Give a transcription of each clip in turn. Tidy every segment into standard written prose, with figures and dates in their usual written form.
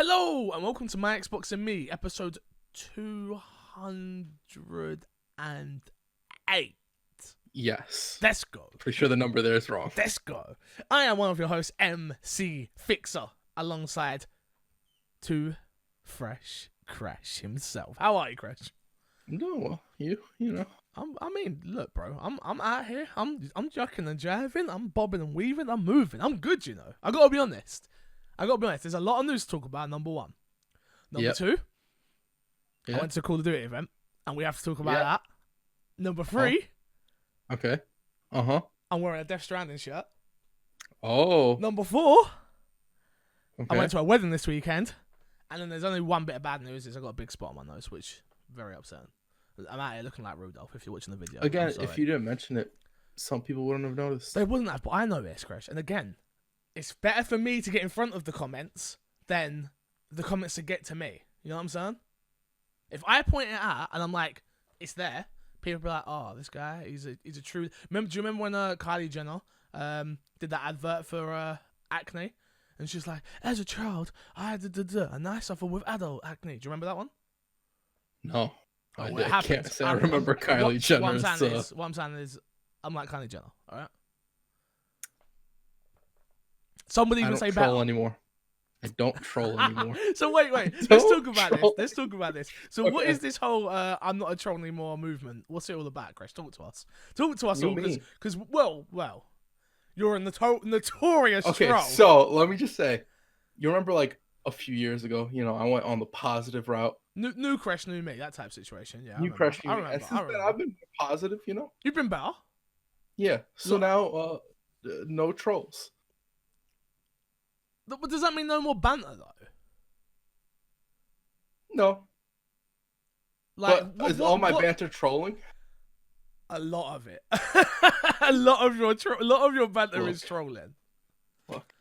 Hello and welcome to My Xbox and Me, episode 208. Yes. Let's go. Pretty sure the number there is wrong. Let's go. I am one of your hosts, MC Fixer, alongside Too Fresh Crash himself. How are you, Crash? No, well, you know. Look, bro. I'm out here. I'm jucking and jiving. I'm bobbing and weaving. I'm moving. I'm good, you know. I gotta be honest. There's a lot of news to talk about. Number one. Number two. I went to a Call of Duty event, and we have to talk about that. Number three. Okay. I'm wearing a Death Stranding shirt. Oh. Number four. Okay. I went to a wedding this weekend, and then there's only one bit of bad news: is I got a big spot on my nose, which is very upsetting. I'm out here looking like Rudolph. If you're watching the video, again, if you didn't mention it, some people wouldn't have noticed. They wouldn't have, but I know this, Crash. And again, it's better for me to get in front of the comments than the comments to get to me. You know what I'm saying? If I point it out and I'm like, it's there, people be like, oh, this guy, he's a true. Do you remember when Kylie Jenner did that advert for acne? And she's like, as a child, I had and I suffer with adult acne. Do you remember that one? No. I can't say I remember Kylie Jenner. What I'm saying is, I'm like Kylie Jenner, alright? Somebody even say better. I don't troll anymore. I don't troll anymore. So wait. Let's talk about this. So what is this whole I'm not a troll anymore movement? What's it all about, Chris? Talk to us all, because well, you're a notorious troll. Okay, so let me just say, you remember like a few years ago, I went on the positive route. New Crash, new me, that type of situation. Yeah, new Crash, new me. And since then, I've been positive, You've been better? Yeah, so now, no trolls. But does that mean no more banter, though? No. Like, is all my banter trolling? A lot of it. a lot of your banter is trolling. Look.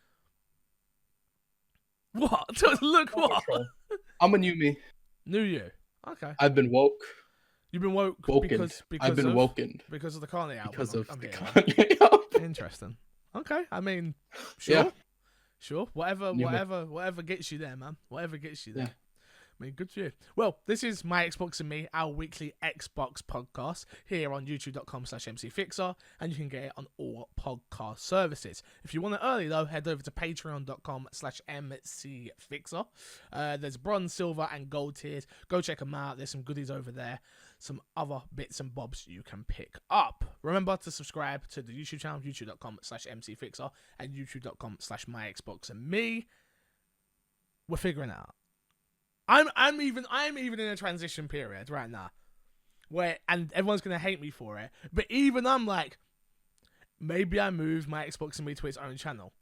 What? Look, what? I'm a new me. New you. Okay. I've been woke. You've been woken. Because I've been woken. Because of the Kanye album. Because of the Kanye album. Interesting. Okay. I mean, sure. Yeah. Sure. Whatever gets you there, man. Whatever gets you there. Yeah. I mean, good for you. Well, this is My Xbox and Me, our weekly Xbox podcast here on youtube.com/mcfixer, and you can get it on all podcast services. If you want it early, though, head over to patreon.com/mcfixer. There's bronze, silver, and gold tiers. Go check them out. There's some goodies over there. Some other bits and bobs you can pick up. Remember to subscribe to the YouTube channel, youtube.com/mcfixer, and youtube.com/myxboxandme. We're figuring it out. I'm even in a transition period right now, and everyone's gonna hate me for it. But even I'm like, maybe I move My Xbox and Me to its own channel.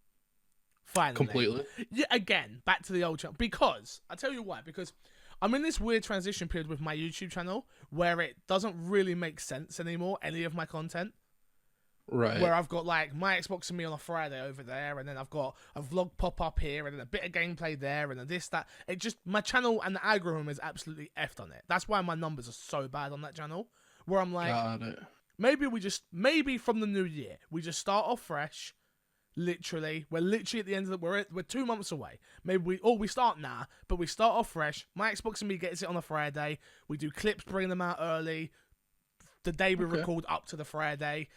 Finally, completely. Yeah, again, back to the old channel. Because I tell you why. Because I'm in this weird transition period with my YouTube channel where it doesn't really make sense anymore. Any of my content. Right. Where I've got like My Xbox and Me on a Friday over there, and then I've got a vlog pop up here, and then a bit of gameplay there, and then this, that. It just, my channel and the algorithm is absolutely effed on it. That's why my numbers are so bad on that channel. Where I'm like, maybe from the new year, we just start off fresh. Literally, we're literally at the end of we're 2 months away. Maybe we start now, but we start off fresh. My Xbox and Me gets it on a Friday. We do clips, bring them out early. The day we record up to the Friday.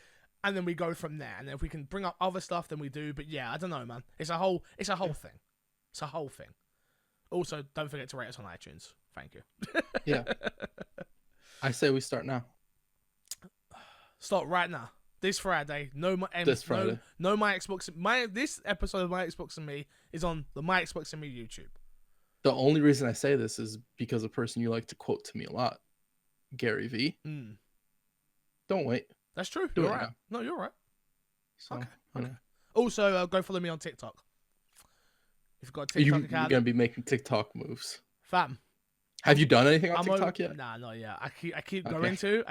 And then we go from there. And if we can bring up other stuff, then we do. But yeah, I don't know, man. It's a whole thing. It's a whole thing. Also, don't forget to rate us on iTunes. Thank you. Yeah. I say we start now. Start right now. This Friday. This Friday. No My Xbox. This episode of My Xbox and Me is on the My Xbox and Me YouTube. The only reason I say this is because a person you like to quote to me a lot, Gary V. Don't wait. That's true. Do you're it right. now. No, you're right. So, okay. Also, go follow me on TikTok. If you've got a TikTok account, you're gonna be making TikTok moves. Fam. Have you done anything on TikTok yet? Nah, not yet. I keep going to,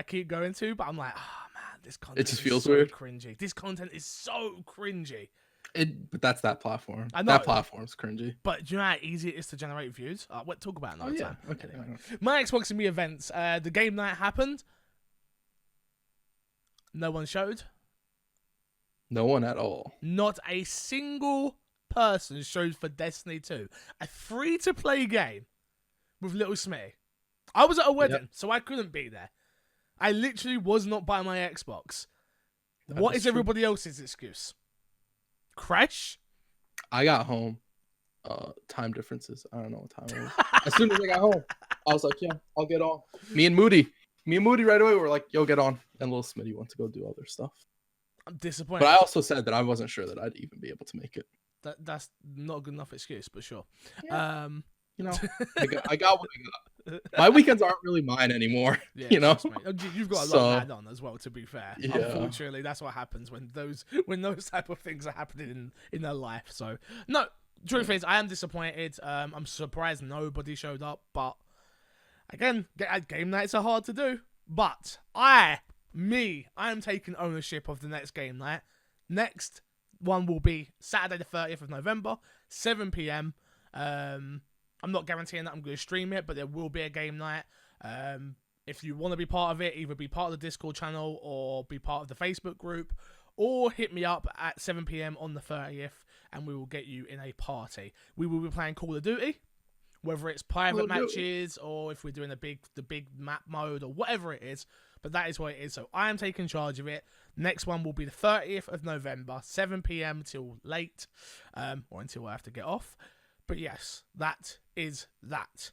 but I'm like, man, this content it just feels so weird. Cringy. This content is so cringy. But that's that platform. I know. That platform's cringy. But do you know how easy it is to generate views? We'll talk about it another time. Okay. Anyway. My Xbox and Me events. The game night happened. No one showed. No one at all. Not a single person showed for Destiny 2 a free-to-play game with Little Smitty. I was at a wedding, so I couldn't be there. I literally was not by my Xbox. What is everybody else's excuse? Crash? I got home. Time differences. I don't know what time it was. As soon as I got home, I was like, yeah, I'll get on. Me and Moody right away were like, yo, get on. And Little Smitty went to go do other stuff. I'm disappointed. But I also said that I wasn't sure that I'd even be able to make it. That's not a good enough excuse, but sure. Yeah. I got what I got. My weekends aren't really mine anymore. Yeah, you've got a lot of that on as well. To be fair, yeah. Unfortunately, that's what happens when those type of things are happening in their life. So no, truth is, I am disappointed. I'm surprised nobody showed up. But again, game nights are hard to do. But I am taking ownership of the next game night. Next one will be Saturday the 30th of November, 7 p.m. I'm not guaranteeing that I'm going to stream it, but there will be a game night. If you want to be part of it, either be part of the Discord channel or be part of the Facebook group, or hit me up at 7 p.m. on the 30th, and we will get you in a party. We will be playing Call of Duty, whether it's private matches or if we're doing the big map mode or whatever it is. But that is what it is. So I am taking charge of it. Next one will be the 30th of November, 7 p.m. till late, or until I have to get off. But yes, that is that.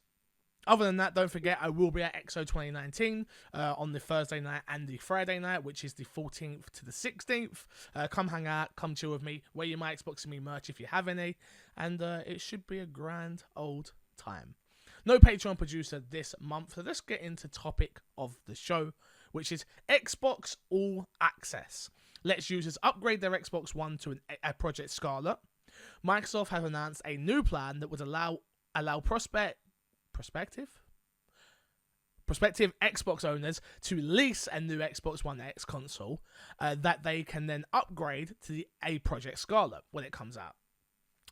Other than that, don't forget, I will be at EXO 2019 on the Thursday night and the Friday night, which is the 14th to the 16th. Come hang out, come chill with me, wear your My Xbox and Me merch if you have any, and it should be a grand old time. No Patreon producer this month, so let's get into topic of the show, which is Xbox All Access. Lets users upgrade their Xbox One to a Project Scarlett. Microsoft have announced a new plan that would allow prospective Xbox owners to lease a new Xbox One X console that they can then upgrade to a Project Scarlett when it comes out.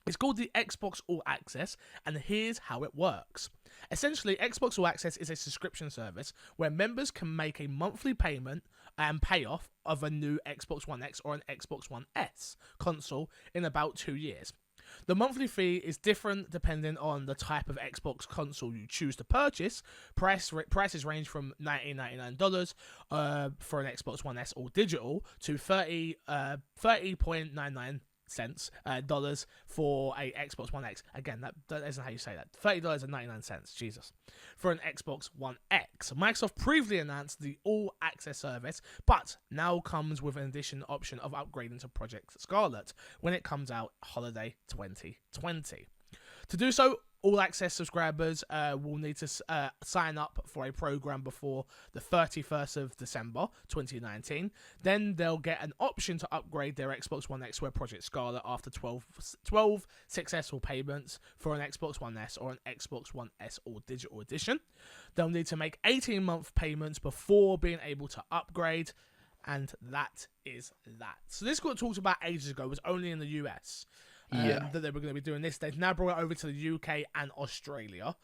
It's called the Xbox All Access, and here's how it works. Essentially, Xbox All Access is a subscription service where members can make a monthly payment and payoff of a new Xbox One X or an Xbox One S console in about 2 years. The monthly fee is different depending on the type of Xbox console you choose to purchase. Prices range from $19.99 for an Xbox One S all digital to $30.99 dollars for a Xbox One X. Again, that isn't how you say that. $30.99, Jesus, for an Xbox One X. Microsoft previously announced the All Access service, but now comes with an additional option of upgrading to Project Scarlett when it comes out holiday 2020. To do so, All Access subscribers will need to sign up for a program before the 31st of December 2019. Then they'll get an option to upgrade their Xbox One X to a Project Scarlett after 12 successful payments for an Xbox One S or an Xbox One S All Digital Edition. They'll need to make 18-month payments before being able to upgrade. And that is that. So this got talked about ages ago. It was only in the US. That they were going to be doing this. They've now brought it over to the UK and Australia,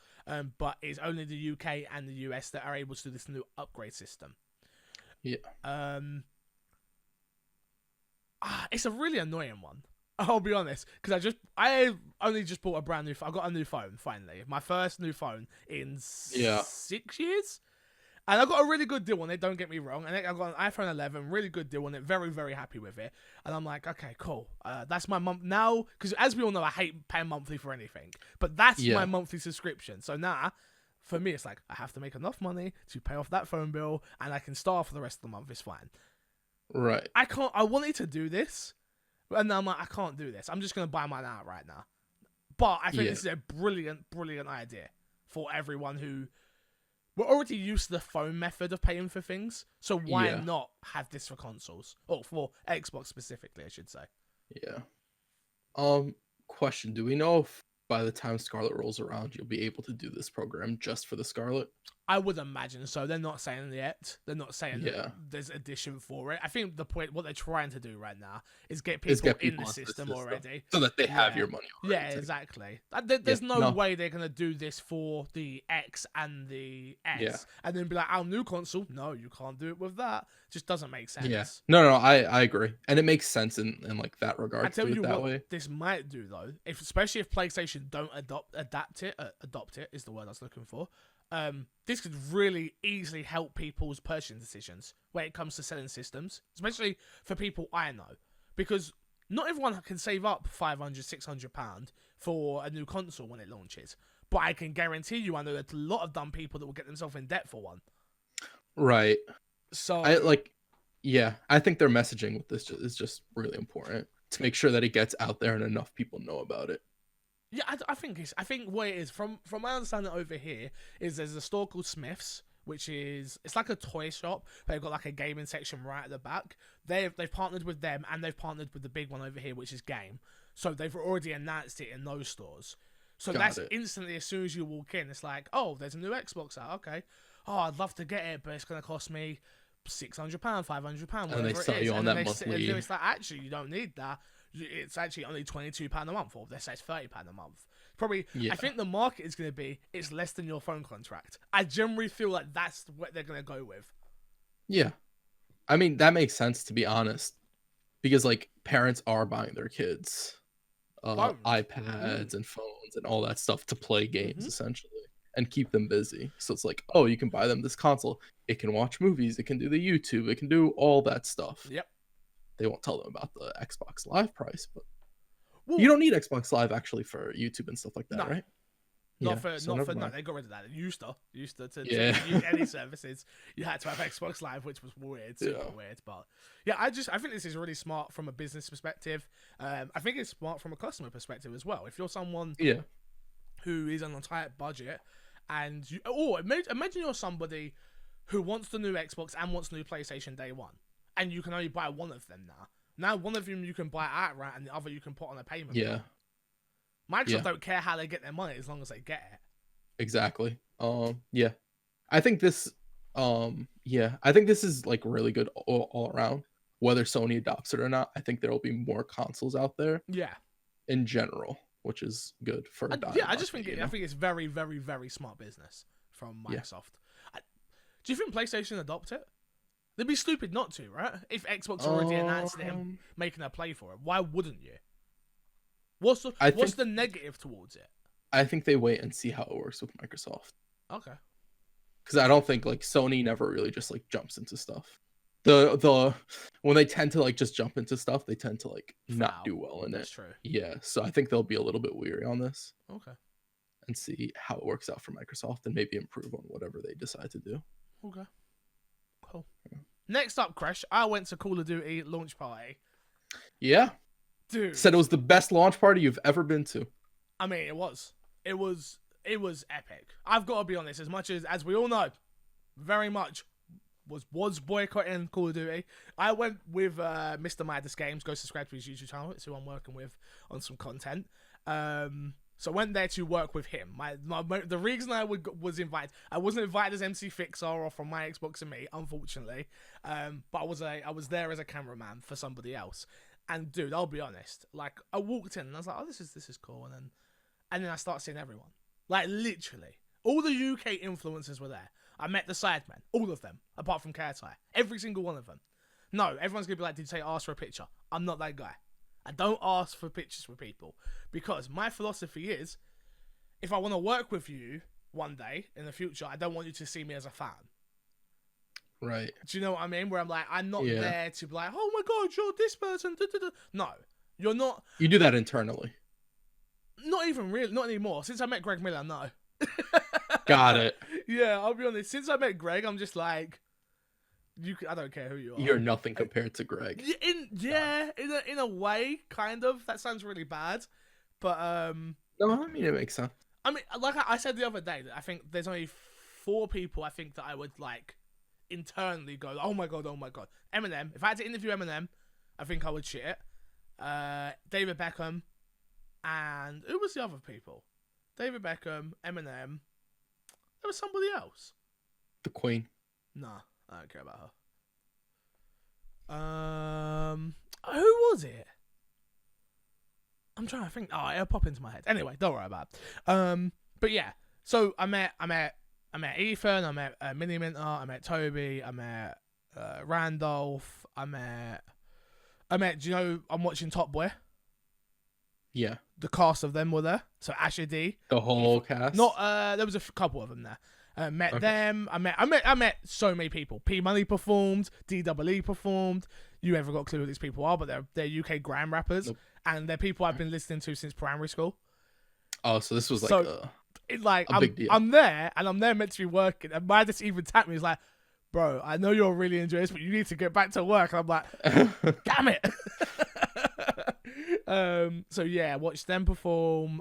but it's only the UK and the US that are able to do this new upgrade system. Yeah. It's a really annoying one. I'll be honest, because I only just bought a brand new. I got a new phone finally. My first new phone in 6 years. And I got a really good deal on it, don't get me wrong. And I got an iPhone 11, really good deal on it, very, very happy with it. And I'm like, okay, cool. That's my month now, because as we all know, I hate paying monthly for anything. But that's my monthly subscription. So now, for me, it's like, I have to make enough money to pay off that phone bill, and I can start for the rest of the month, it's fine. Right. I wanted to do this, and I'm like, I can't do this. I'm just going to buy mine out right now. But I think this is a brilliant, brilliant idea for everyone who... We're already used to the phone method of paying for things, so why not have this for consoles? Or for Xbox specifically, I should say. Yeah. Question, do we know if by the time Scarlett rolls around, you'll be able to do this program just for the Scarlett? I would imagine so. They're not saying it yet. They're not saying Yeah. that there's addition for it. I think the point, what they're trying to do right now, is get Is people get in people the onto the system system already. so that they have Yeah. your money Yeah, already. exactly. Yeah, There's no no. way they're gonna do this for the X and the S, Yeah. and then be like, our new console. No, you can't do it with that. Just doesn't make sense. Yeah. No, I agree. And it makes sense in like that regard I to tell do you it that what, way. this might do though, especially if PlayStation don't adopt it is the word I was looking for. This could really easily help people's purchasing decisions when it comes to selling systems, especially for people I know, because not everyone can save up £500-600 for a new console when it launches. But I can guarantee you, I know there's a lot of dumb people that will get themselves in debt for one. Right. So I think their messaging with this is just really important to make sure that it gets out there and enough people know about it. yeah, I think what it is from my understanding over here is there's a store called Smith's, which is it's like a toy shop. They've got like a gaming section right at the back. They've partnered with them, and they've partnered with the big one over here, which is Game. So they've already announced it in those stores. So that's instantly, as soon as you walk in, it's like, oh, there's a new Xbox out. Okay. Oh, I'd love to get it, but it's going to cost me £600, £500, whatever they it sell is. you on and that then monthly. it's like, actually, you don't need that. It's actually only £22 a month, or let's say it's £30 a month. Probably, Yeah. I think the market is going to be, it's less than your phone contract. I generally feel like that's what they're going to go with. Yeah. I mean, that makes sense, to be honest, because like parents are buying their kids iPads and phones and all that stuff to play games essentially and keep them busy. So it's like, oh, you can buy them this console. It can watch movies. It can do the YouTube. It can do all that stuff. Yep. They won't tell them about the Xbox Live price, but Well, you don't need Xbox Live actually for YouTube and stuff like that, No. right? Not Yeah, for so no, never they mind. got rid of that. It used to Yeah. use any services. You had to have Xbox Live, which was weird, super weird. But yeah, I think this is really smart from a business perspective. I think it's smart from a customer perspective as well. If you're someone Yeah. who is on a tight budget, and imagine you're somebody who wants the new Xbox and wants the new PlayStation day one, and you can only buy one of them now. Now one of them you can buy outright, and the other you can put on a payment. Yeah. Microsoft don't care how they get their money as long as they get it. Exactly. Yeah. I think this I think this is like really good all around. Whether Sony adopts it or not, I think there will be more consoles out there Yeah. in general, which is good for I Dynamite, just think I think it's very, very, very smart business from Microsoft. Do you think PlayStation adopt it? They'd be stupid not to, right? If Xbox already announced it and making a play for it, why wouldn't you? What's the negative towards it? I think they wait and see how it works with Microsoft. Okay. Because I don't think like Sony never really just like jumps into stuff. The when they tend to like just jump into stuff, they tend to like not do well in That's it. true. Yeah, so I think they'll be a little bit weary on this Okay. and see how it works out for Microsoft and maybe improve on whatever they decide to do. Okay. Cool. Next up, Crash, I went to Call of Duty launch party. Yeah. Dude. Said it was the best launch party you've ever been to. I mean, it was epic. I've got to be honest, as much as we all know, very much was boycotting Call of Duty. I went with Mr. Midas Games. Go subscribe to his YouTube channel. It's who I'm working with on some content. So I went there to work with him. The reason I was invited, I wasn't invited as MC Fixer or from My Xbox and Me, unfortunately. But I was there as a cameraman for somebody else. And dude, I'll be honest. Like I walked in and I was like, oh, this is cool. And then I start seeing everyone. Like literally, all the UK influencers were there. I met the Sidemen, all of them, apart from Katai. Every single one of them. No, everyone's gonna be like, did you say ask for a picture? I'm not that guy. I don't ask for pictures with people because my philosophy is, if I want to work with you one day in the future, I don't want you to see me as a fan. Right. Do you know what I mean? Where I'm like, I'm not there to be like, oh my god, you're this person. No, you're not. You do that internally. Not even really, not anymore. Since I met Greg Miller, no. Got it. Yeah, I'll be honest. Since I met Greg, I'm just like, I don't care who you are. You're nothing compared to Greg. In a way, kind of. That sounds really bad, but No, I mean it makes sense. I mean, like I said the other day, that I think there's only 4 people I think that I would like internally go, oh my god. Eminem. If I had to interview Eminem, I think I would shit it. David Beckham, and who was the other people? David Beckham, Eminem. There was somebody else. The Queen. Nah, I don't care about her. Who was it? I'm trying to think. Oh, it'll pop into my head. Anyway, don't worry about it. But yeah. So I met Ethan. I met Mini Minter. I met Toby. I met Randolph. I met. Do you know I'm watching Top Boy? Yeah. The cast of them were there. So Asher D. The whole cast. Not. There was a couple of them there. Met them. I met so many people. P Money performed. DWE performed. You ever got a clue who these people are? But they're UK grime rappers. Nope. And they're people I've been listening to since primary school. Oh, so this was like a big deal. I'm there meant to be working, and my just even tapped me. He's like, "Bro, I know you're really enjoying this, but you need to get back to work." And I'm like, "Damn it!" So yeah, watched them perform.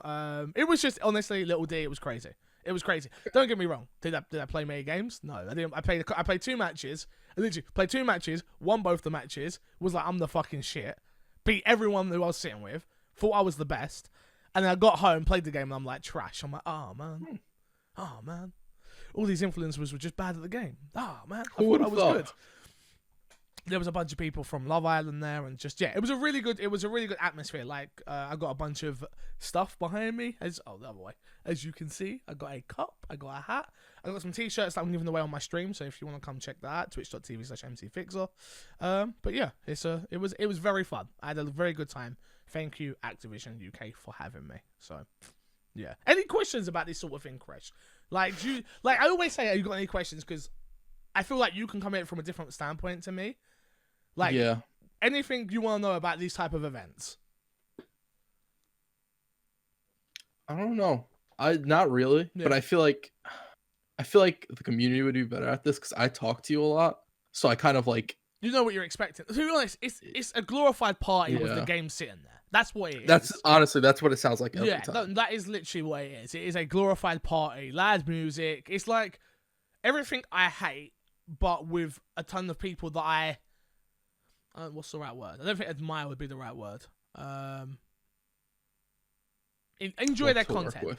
It was just honestly, Little D. It was crazy. It was crazy. Don't get me wrong. Did I play many games? No, I didn't. I played 2 matches. I literally played 2 matches. Won both the matches. Was like, I'm the fucking shit. Beat everyone who I was sitting with. Thought I was the best. And then I got home, played the game, and I'm like, trash. I'm like, oh, man. Oh, man. All these influencers were just bad at the game. Oh, man. I thought I was good. There was a bunch of people from Love Island there, and just, yeah, it was a really good atmosphere. Like, I got a bunch of stuff behind me. The other way. As you can see, I got a cup, I got a hat, I got some t-shirts that I'm giving away on my stream. So if you want to come check that out, twitch.tv/mcfixer. But yeah, it was very fun. I had a very good time. Thank you, Activision UK, for having me. So, yeah. Any questions about this sort of thing, Kresh? Like, I always say, have you got any questions? Because I feel like you can come at it from a different standpoint to me. Like, yeah. Anything you want to know about these type of events? I don't know. Not really, but I feel like the community would be better at this because I talk to you a lot, so I kind of like. You know what you're expecting. To be honest, it's a glorified party with the game sitting there. That's what it is. That's what it sounds like every time. That is literally what it is. It is a glorified party, loud music. It's like everything I hate, but with a ton of people that I what's the right word? I don't think admire would be the right word. Enjoy their content.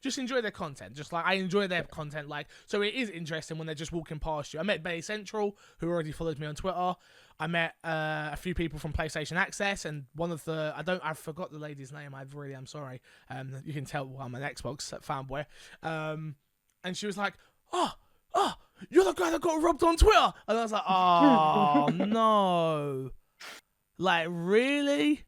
Just enjoy their content. Just like I enjoy their content. Like, so it is interesting when they're just walking past you. I met Bay Central, who already follows me on Twitter. I met a few people from PlayStation Access, and one of the I forgot the lady's name. I really am sorry. You can tell I'm an Xbox fanboy. And she was like, "Oh, you're the guy that got robbed on Twitter," and I was like, "Oh no, like really."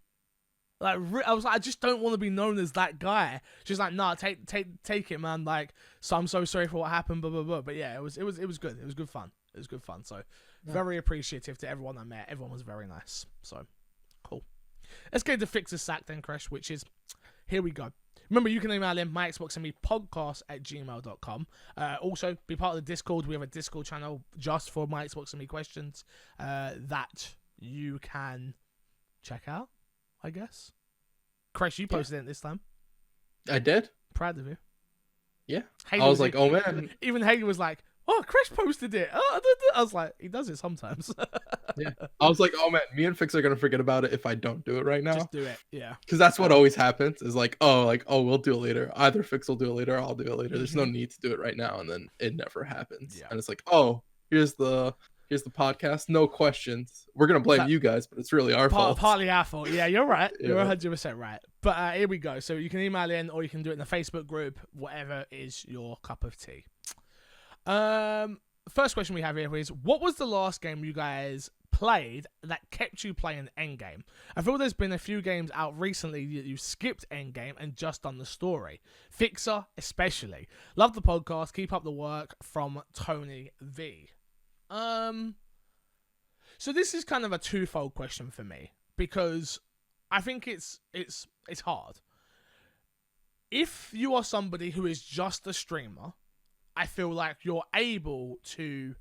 Like, I was like, I just don't want to be known as that guy. She's like, nah, take it, man. Like, so I'm so sorry for what happened, blah blah blah. But yeah, it was good. It was good fun. It was good fun. So very appreciative to everyone I met. Everyone was very nice. So cool. Let's get to Fixer's Sack then, Kresh, which is, here we go. Remember, you can email in myxboxandmepodcast@gmail.com. Also, be part of the Discord. We have a Discord channel just for My Xbox and Me questions that you can check out, I guess. Kresh, you posted it this time. I did. Proud of you. Yeah. I was like, oh man. Even Haley was like, oh, Kresh posted it. Oh, I was like, he does it sometimes. Yeah. I was like, oh man, me and Fix are going to forget about it if I don't do it right now. Just do it. Yeah. Because that's what always happens is like, oh, we'll do it later. Either Fix will do it later or I'll do it later. There's no need to do it right now. And then it never happens. Yeah. And it's like, oh, here's the podcast. No questions. We're going to blame you guys, but it's really our fault. Partly our fault. Yeah, you're right. You're 100% right. But here we go. So you can email in or you can do it in the Facebook group, whatever is your cup of tea. First question we have here is, what was the last game you guys played that kept you playing Endgame? I feel there's been a few games out recently that you skipped Endgame and just done the story. Fixer, especially. Love the podcast. Keep up the work, from Tony V. So this is kind of a twofold question for me, because I think it's hard. If you are somebody who is just a streamer, I feel like you're able to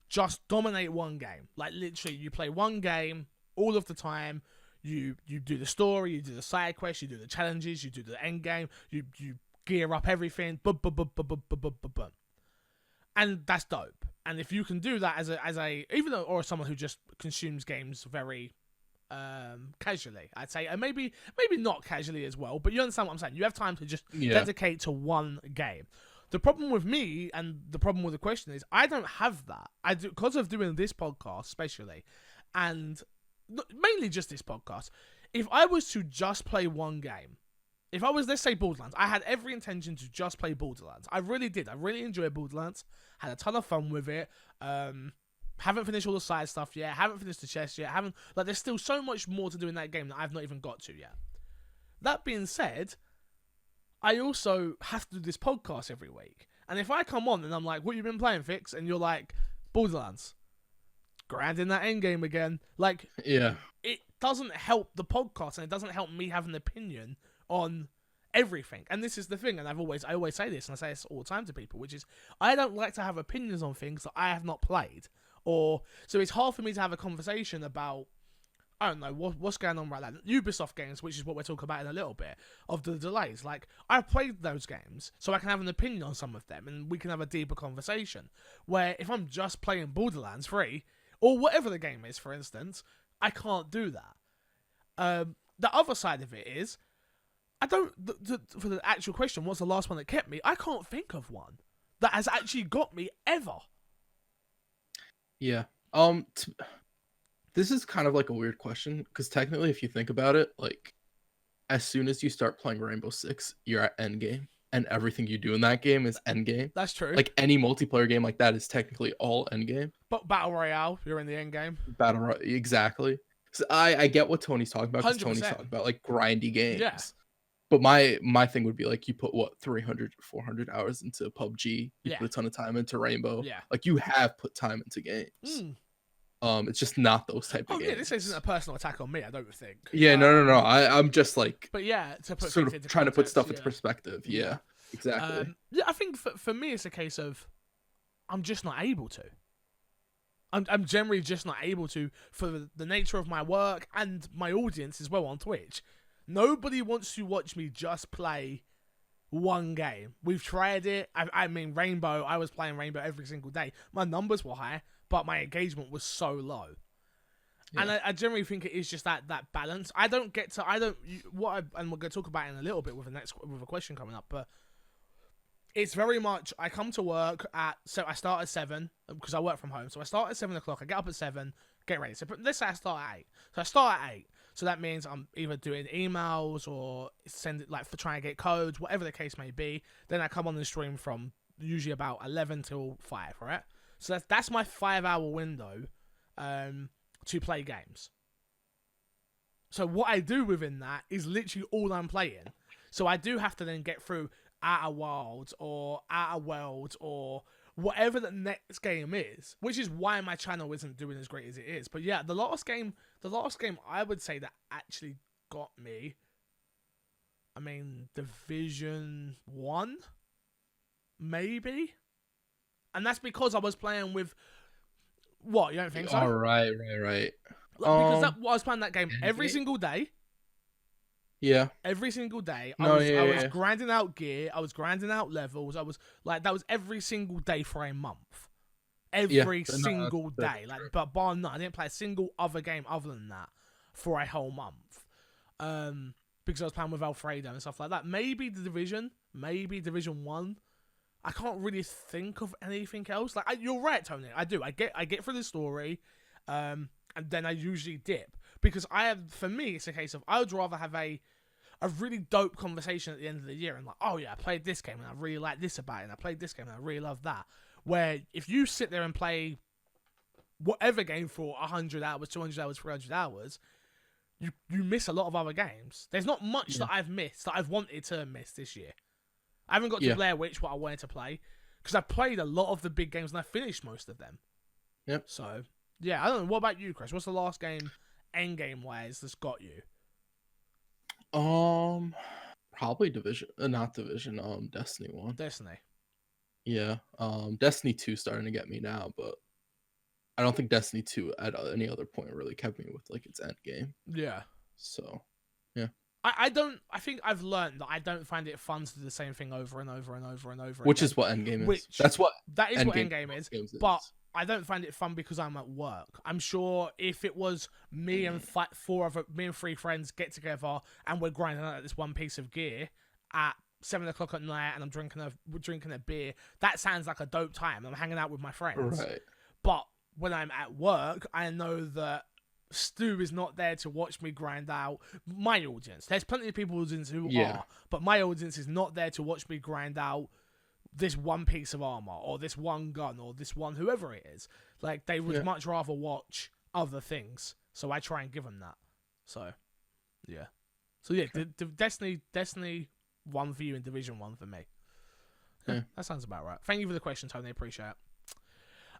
just dominate one game. Like, literally, you play one game all of the time. You do the story, you do the side quests, you do the challenges, you do the end game, you gear up everything, and that's dope. And if you can do that as a even though, or someone who just consumes games very casually, I'd say, and maybe not casually as well, but you understand what I'm saying. You have time to just dedicate to one game. The problem with me and the problem with the question is I don't have that. I do because of doing this podcast, especially, and mainly just this podcast. If I was to just play one game, if I was, let's say, Borderlands, I had every intention to just play Borderlands. I really did. I really enjoyed Borderlands. Had a ton of fun with it. Haven't finished all the side stuff yet. Haven't finished the chest yet. There's still so much more to do in that game that I've not even got to yet. That being said, I also have to do this podcast every week. And if I come on and I'm like, what you been playing, Fix? And you're like, Borderlands. Grinding that endgame again. Like, Yeah. it doesn't help the podcast and it doesn't help me have an opinion on everything. And this is the thing, and I always say this, and I say this all the time to people, which is, I don't like to have opinions on things that I have not played. So it's hard for me to have a conversation about, I don't know, what's going on right now. Ubisoft games, which is what we're talking about in a little bit, of the delays. Like, I've played those games, so I can have an opinion on some of them, and we can have a deeper conversation. Where if I'm just playing Borderlands 3, or whatever the game is, for instance, I can't do that. The other side of it is, I don't, for the actual question, what's the last one that kept me? I can't think of one that has actually got me ever. Yeah. This is kind of like a weird question, because technically, if you think about it, like, as soon as you start playing Rainbow Six, you're at endgame, and everything you do in that game is endgame. That's true. Like, any multiplayer game like that is technically all endgame. But Battle Royale, you're in the endgame. Exactly. So I get what Tony's talking about, because 100%. Tony's talking about, like, grindy games. Yeah. But my thing would be, like, you put, 300, 400 hours into PUBG. You put a ton of time into Rainbow. Yeah. Like, you have put time into games. It's just not those type of games. Yeah, this isn't a personal attack on me, I don't think. Yeah, no. I'm just, like, but yeah, to put sort of into trying to put context, stuff into perspective. Yeah, exactly. Yeah, I think for me, it's a case of I'm just not able to. I'm generally just not able to, for the nature of my work and my audience as well on Twitch. Nobody wants to watch me just play one game. We've tried it. I mean, Rainbow, I was playing Rainbow every single day. My numbers were high, but my engagement was so low. Yeah. And I generally think it is just that balance. And we're going to talk about it in a little bit with a question coming up, but it's very much, I come to work so I start at 7, because I work from home. So I start at 7 o'clock, I get up at 7, get ready. So let's say I start at 8. So I start at 8. So that means I'm either doing emails or send it, like, for trying to get codes, whatever the case may be. Then I come on the stream from usually about 11 till 5, right? So that's my 5-hour window to play games. So what I do within that is literally all I'm playing. So I do have to then get through Outer Wilds or whatever the next game is, which is why my channel isn't doing as great as it is. But yeah, the last game I would say that actually got me, I mean, Division 1, maybe? And that's because I was playing with, what, you don't think so? All right. Because I was playing that game every single day. Yeah. Every single day. I was grinding out gear. I was grinding out levels. I was like, that was every single day for a month. Every single day. Like, but bar none. I didn't play a single other game other than that for a whole month. Because I was playing with Alfredo and stuff like that. Maybe the Division. Maybe Division 1. I can't really think of anything else. Like, you're right, Tony. I do. I get through the story. And then I usually dip. Because for me, it's a case of, I would rather have a really dope conversation at the end of the year and like, oh yeah, I played this game and I really like this about it, and I played this game and I really love that. Where if you sit there and play whatever game for 100 hours, 200 hours, 300 hours, you miss a lot of other games. There's not much that I've missed that I've wanted to miss this year. I haven't got to Blair Witch, what I wanted to play, because I played a lot of the big games and I finished most of them. Yep. So, yeah, I don't know. What about you, Chris? What's the last game, endgame wise, that's got you? Probably not Division, Destiny 1. Destiny. Yeah. Destiny 2 starting to get me now, but I don't think Destiny 2 at any other point really kept me with, like, its end game. Yeah. So, yeah. I think I've learned that I don't find it fun to do the same thing over and over and over and over Which again. is what endgame is. That is what endgame is. But I don't find it fun because I'm at work. I'm sure if it was me and me and 3 friends get together and we're grinding out this one piece of gear at 7 o'clock at night and I'm drinking a beer, that sounds like a dope time. I'm hanging out with my friends. Right. But when I'm at work, I know that Stu is not there to watch me grind out my audience. There's plenty of people who are, but my audience is not there to watch me grind out this one piece of armor or this one gun or this one whoever it is. Like, they would much rather watch other things. So I try and give them that. So, yeah. So, yeah, Destiny 1 for you and Division 1 for me. Yeah, that sounds about right. Thank you for the question, Tony. Appreciate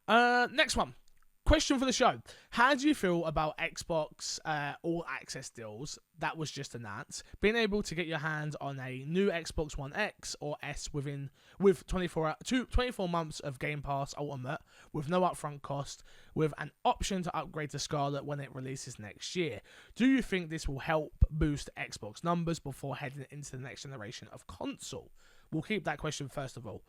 it. Next one. Question for the show. How do you feel about Xbox All Access deals that was just announced? Being able to get your hands on a new Xbox One X or S with 24 months of Game Pass Ultimate with no upfront cost, with an option to upgrade to Scarlett when it releases next year. Do you think this will help boost Xbox numbers before heading into the next generation of console? We'll keep that question first of all.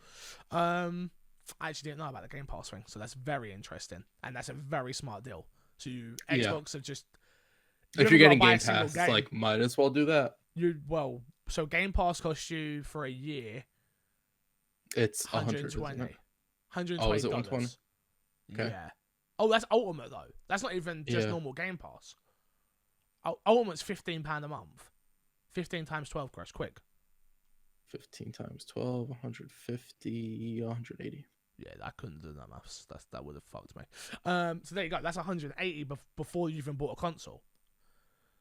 I actually didn't know about the Game Pass thing, so that's very interesting, and that's a very smart deal. So Xbox have just... If you're getting Game Pass, it's like, might as well do that. So Game Pass costs you for a year... It's $120. $120. Oh, is it $120? Okay. Yeah. Oh, that's Ultimate, though. That's not even just normal Game Pass. Ultimate's £15 a month. 15 times 12, Crush, quick. 15 times 12, 150, 180. Yeah, I couldn't do that maths. That would have fucked me. So there you go. That's 180 before you even bought a console.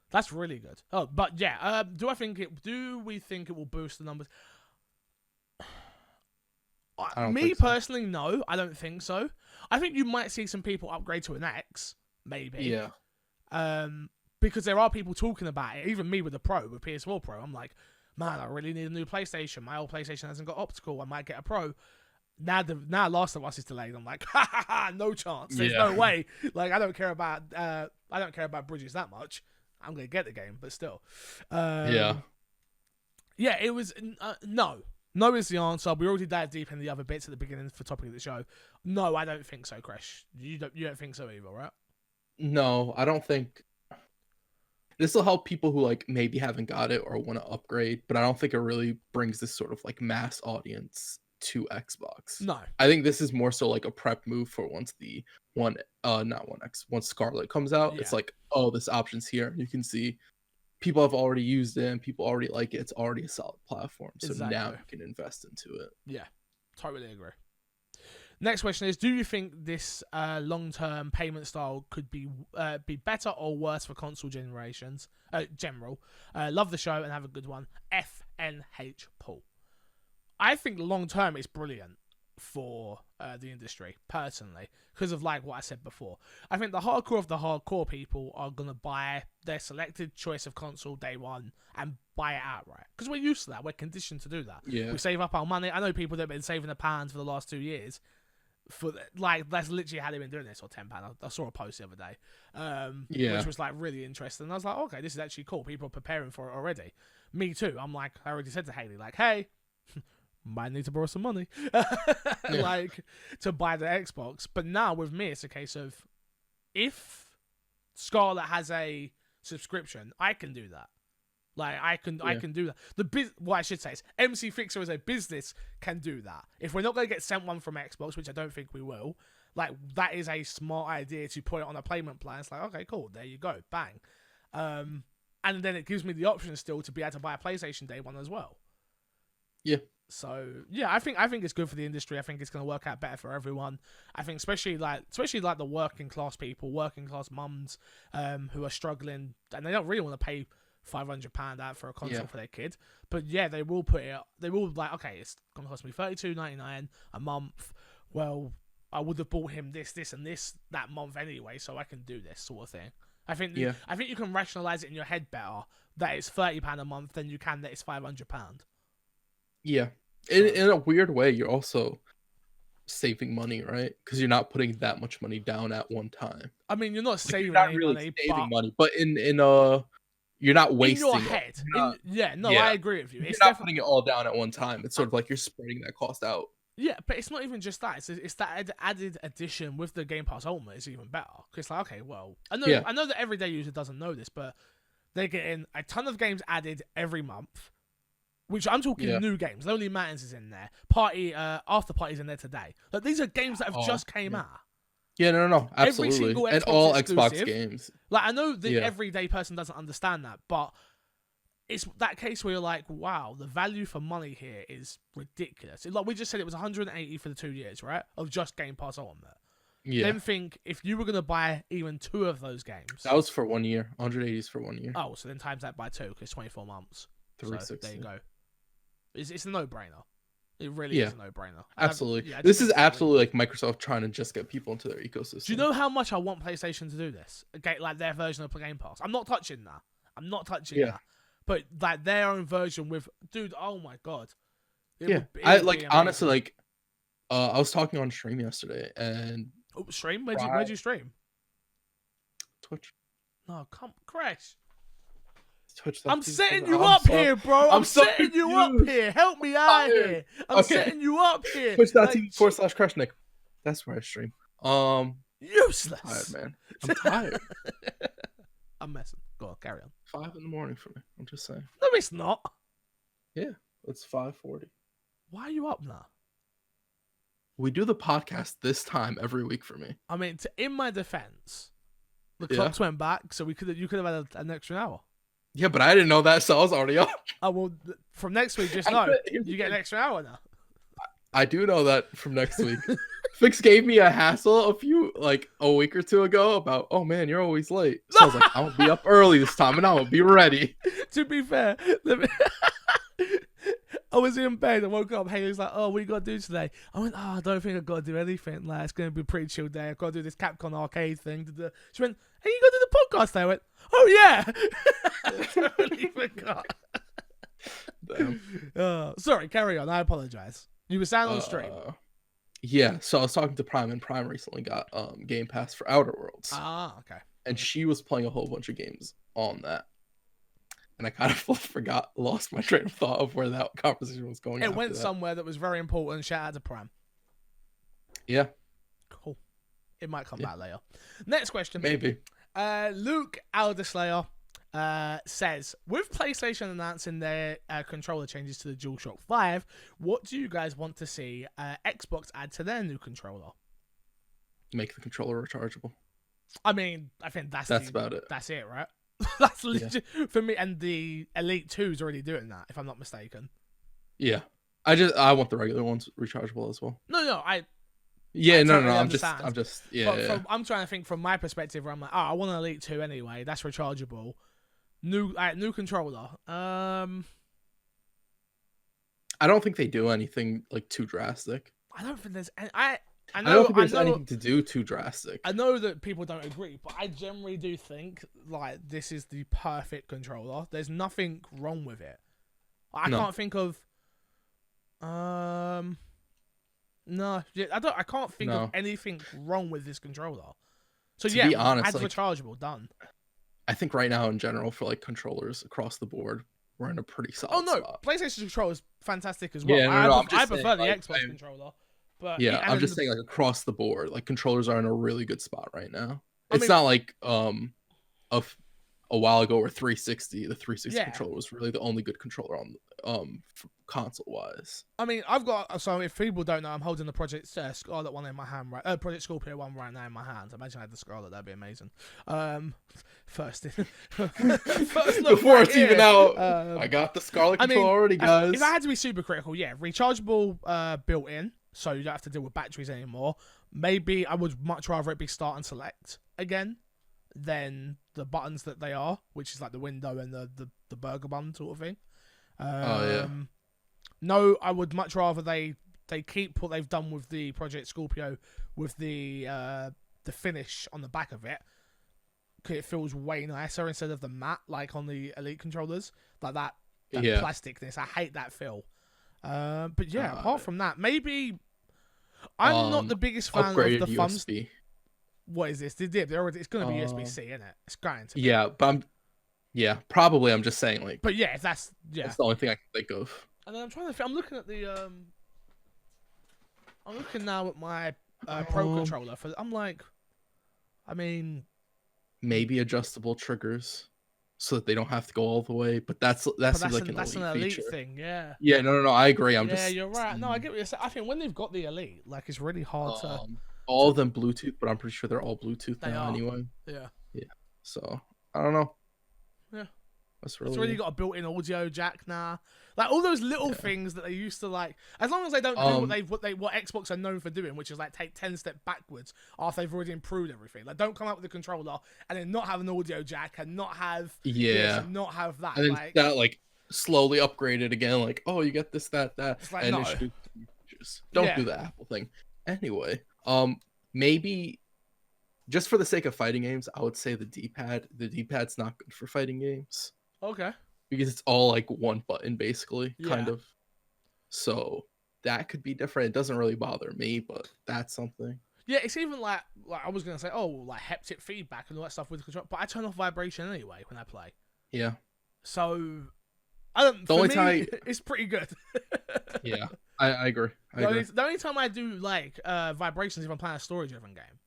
That's really good. Oh, but yeah. Do we think it will boost the numbers? Me personally, no. I don't think so. I think you might see some people upgrade to an X, maybe. Yeah. Because there are people talking about it. Even me with the Pro, with PS4 Pro, I'm like, man, I really need a new PlayStation. My old PlayStation hasn't got optical. I might get a Pro. Now Last of Us is delayed. I'm like, ha ha ha, no chance. There's no way. Like, I don't care about bridges that much. I'm gonna get the game, but still. Yeah, it was no. No is the answer. We already dived deep in the other bits at the beginning for the topic of the show. No, I don't think so, Kresh. You don't think so either, right? No, I don't think. This will help people who like maybe haven't got it or want to upgrade, but I don't think it really brings this sort of like mass audience to Xbox. No, I think this is more so like a prep move for once once Scarlett comes out. It's like, oh, this option's here. You can see people have already used it and people already like it. It's already a solid platform. So now you can invest into it. Yeah, totally agree. Next question is, do you think this long-term payment style could be better or worse for console generations? General. Love the show and have a good one. FNH Paul. I think long-term is brilliant for the industry, personally, because of like what I said before. I think the hardcore of the hardcore people are going to buy their selected choice of console day one and buy it outright. Because we're used to that. We're conditioned to do that. Yeah. We save up our money. I know people that have been saving £1 for the last 2 years. That's literally how they've been doing this, or £10. I saw a post the other day, which was like really interesting. And I was like, okay, this is actually cool. People are preparing for it already. Me too. I'm like, I already said to Haley, like, hey, might need to borrow some money, like to buy the Xbox. But now with me, it's a case of if Scarlett has a subscription, I can do that. Like, I can do that. What I should say is MC Fixer as a business can do that. If we're not going to get sent one from Xbox, which I don't think we will, like, that is a smart idea to put it on a payment plan. It's like, okay, cool, there you go, bang. And then it gives me the option still to be able to buy a PlayStation day one as well. Yeah. So yeah, I think it's good for the industry. I think it's going to work out better for everyone. I think especially like the working class people, working class mums, who are struggling and they don't really want to pay £500 out for a console for their kid. But yeah, they will put it. They will be like, okay, it's gonna cost me $32.99 a month. Well, I would have bought him this, and this that month anyway, so I can do this sort of thing. I think you can rationalize it in your head better that it's £30 a month than you can that it's £500. Yeah, in a weird way, you're also saving money, right? Because you're not putting that much money down at one time. I mean, you're not saving you're not any really money, saving money, but you're not wasting in your head. I agree with you. You're not putting it all down at one time. It's sort of like you're spreading that cost out. Yeah, but it's not even just that. It's that added addition with the Game Pass Ultimate is even better. Because like, okay, well, I know that everyday user doesn't know this, but they're getting a ton of games added every month, Which I'm talking new games. Lonely Mountains is in there. After Party's in there today. Like, these are games that have just came out. Yeah, no, absolutely. Every single Xbox and all exclusive. Xbox games. Like, I know the everyday person doesn't understand that, but it's that case where you're like, wow, the value for money here is ridiculous. Like we just said, it was 180 for the 2 years, right? Of just Game Pass on there. Yeah. Then think if you were gonna buy even 2 of those games. That was for 1 year. 180 is for 1 year. Oh, so then times that by 2 because 24 months. 360. So there you go. It's a no-brainer. It really is a no-brainer. Absolutely. This is absolutely like Microsoft trying to just get people into their ecosystem. Do you know how much I want PlayStation to do this? Like their version of Game Pass. I'm not touching that. that. But like their own version with, dude, oh my god. Honestly, like, I was talking on stream yesterday and. Oh, stream? Where'd you stream? Twitch. No, come, Crash. Twitch. I'm setting you up here, bro. I'm setting you up here. Help me out here. I'm setting you up here. Twitch.tv/Crashnick. That's where I stream. Useless. I'm tired, man. I'm tired. I'm messing. Go on, carry on. 5 in the morning for me. I'm just saying. No, it's not. Yeah, it's 5:40. Why are you up now? We do the podcast this time every week for me. I mean, in my defense, the clocks went back, so you could have had an extra hour. Yeah, but I didn't know that, so I was already up. Oh, well, from next week, just know you get an extra hour now. I do know that from next week. Fix gave me a hassle a week or 2 ago about, oh man, you're always late. So I was like, I'm gonna be up early this time and I'm gonna be ready. To be fair, I was in bed. I woke up. Haley's like, "Oh, what you got to do today?" I went, "Oh, I don't think I got to do anything. Like, it's going to be a pretty chill day. I've got to do this Capcom arcade thing." She went, "Hey, you got to do the podcast?" I went, "Oh yeah." I totally forgot. Damn. Sorry, carry on. I apologize. You were saying on stream. Yeah, so I was talking to Prime, and Prime recently got Game Pass for Outer Worlds. Ah, okay. And she was playing a whole bunch of games on that. And I kind of lost my train of thought of where that conversation was going. It went somewhere that was very important. Shout out to Prime. Yeah. Cool. It might come back later. Next question. Maybe. Luke Alderslayer says, with PlayStation announcing their controller changes to the DualShock 5, what do you guys want to see Xbox add to their new controller? Make the controller rechargeable. I mean, I think that's about it. That's it, right? That's legit for me. And the Elite 2 is already doing that, if I'm not mistaken. Yeah. I want the regular ones rechargeable as well. No, I'm just I'm trying to think from my perspective where I'm like, oh, I want an Elite 2 anyway. That's rechargeable. New controller. I don't think they do anything like too drastic. I don't think there's any, I don't think there's anything to do too drastic. I know that people don't agree, but I generally do think like this is the perfect controller. There's nothing wrong with it. I can't think of I can't think of anything wrong with this controller. So to be honest, adds rechargeable, done. I think right now in general for like controllers across the board, we're in a pretty solid spot. PlayStation controller is fantastic as well. Yeah, I prefer the Xbox controller. But I'm just saying like across the board, like controllers are in a really good spot right now. It's not like a while ago where the 360 controller was really the only good controller on console wise. I mean, if people don't know, I'm holding the Project Scarlett one in my hand, right? Project Scorpio one right now in my hand. Imagine I had the Scarlett, that'd be amazing. First before it's even out, I got the Scarlett controller already, guys. If I had to be super critical, rechargeable built in, so you don't have to deal with batteries anymore. Maybe I would much rather it be start and select again than the buttons that they are, which is like the window and the burger bun sort of thing. No, I would much rather they keep what they've done with the Project Scorpio with the finish on the back of it. Cause it feels way nicer instead of the matte like on the Elite controllers, like that plasticness. I hate that feel. But apart from that, maybe I'm not the biggest fan of the thumbs. USB. What is this? It's going to be USB-C, isn't it? It's going to be. Yeah, but probably. I'm just saying, like. But that's the only thing I can think of. And then I'm trying to. I'm looking at the. I'm looking now at my Pro controller I'm like, I mean. Maybe adjustable triggers, so that they don't have to go all the way. But that But seems like an that's an elite elite feature. thing, yeah. Yeah, no, I agree. I'm Yeah, just you're right. No, I get what you're saying. I think when they've got the elite, like it's really hard all to of them Bluetooth, but I'm pretty sure they're all Bluetooth they now are. anyway. Yeah. Yeah. So I don't know. Yeah. That's It's really got a built-in audio jack now. Like all those little things that they used to like. As long as they don't do what Xbox are known for doing, which is like take 10 steps backwards after they've already improved everything. Like don't come out with a controller and then not have an audio jack and not have this and not have that. And then like that like slowly upgraded again. Like oh, you get this, that, it's like, and no. just don't do the Apple thing. Anyway, maybe just for the sake of fighting games, I would say the D-pad. The D-pad's not good for fighting games. Okay. Because it's all like one button basically, kind Yeah. of. So that could be different. It doesn't really bother me, but that's something. Yeah, it's even like I was gonna say, like haptic feedback and all that stuff with the control, but I turn off vibration anyway when I play. Yeah. So I don't. The only time it's pretty good. Yeah, I agree. The only time I do like vibrations is if I'm playing a story-driven game.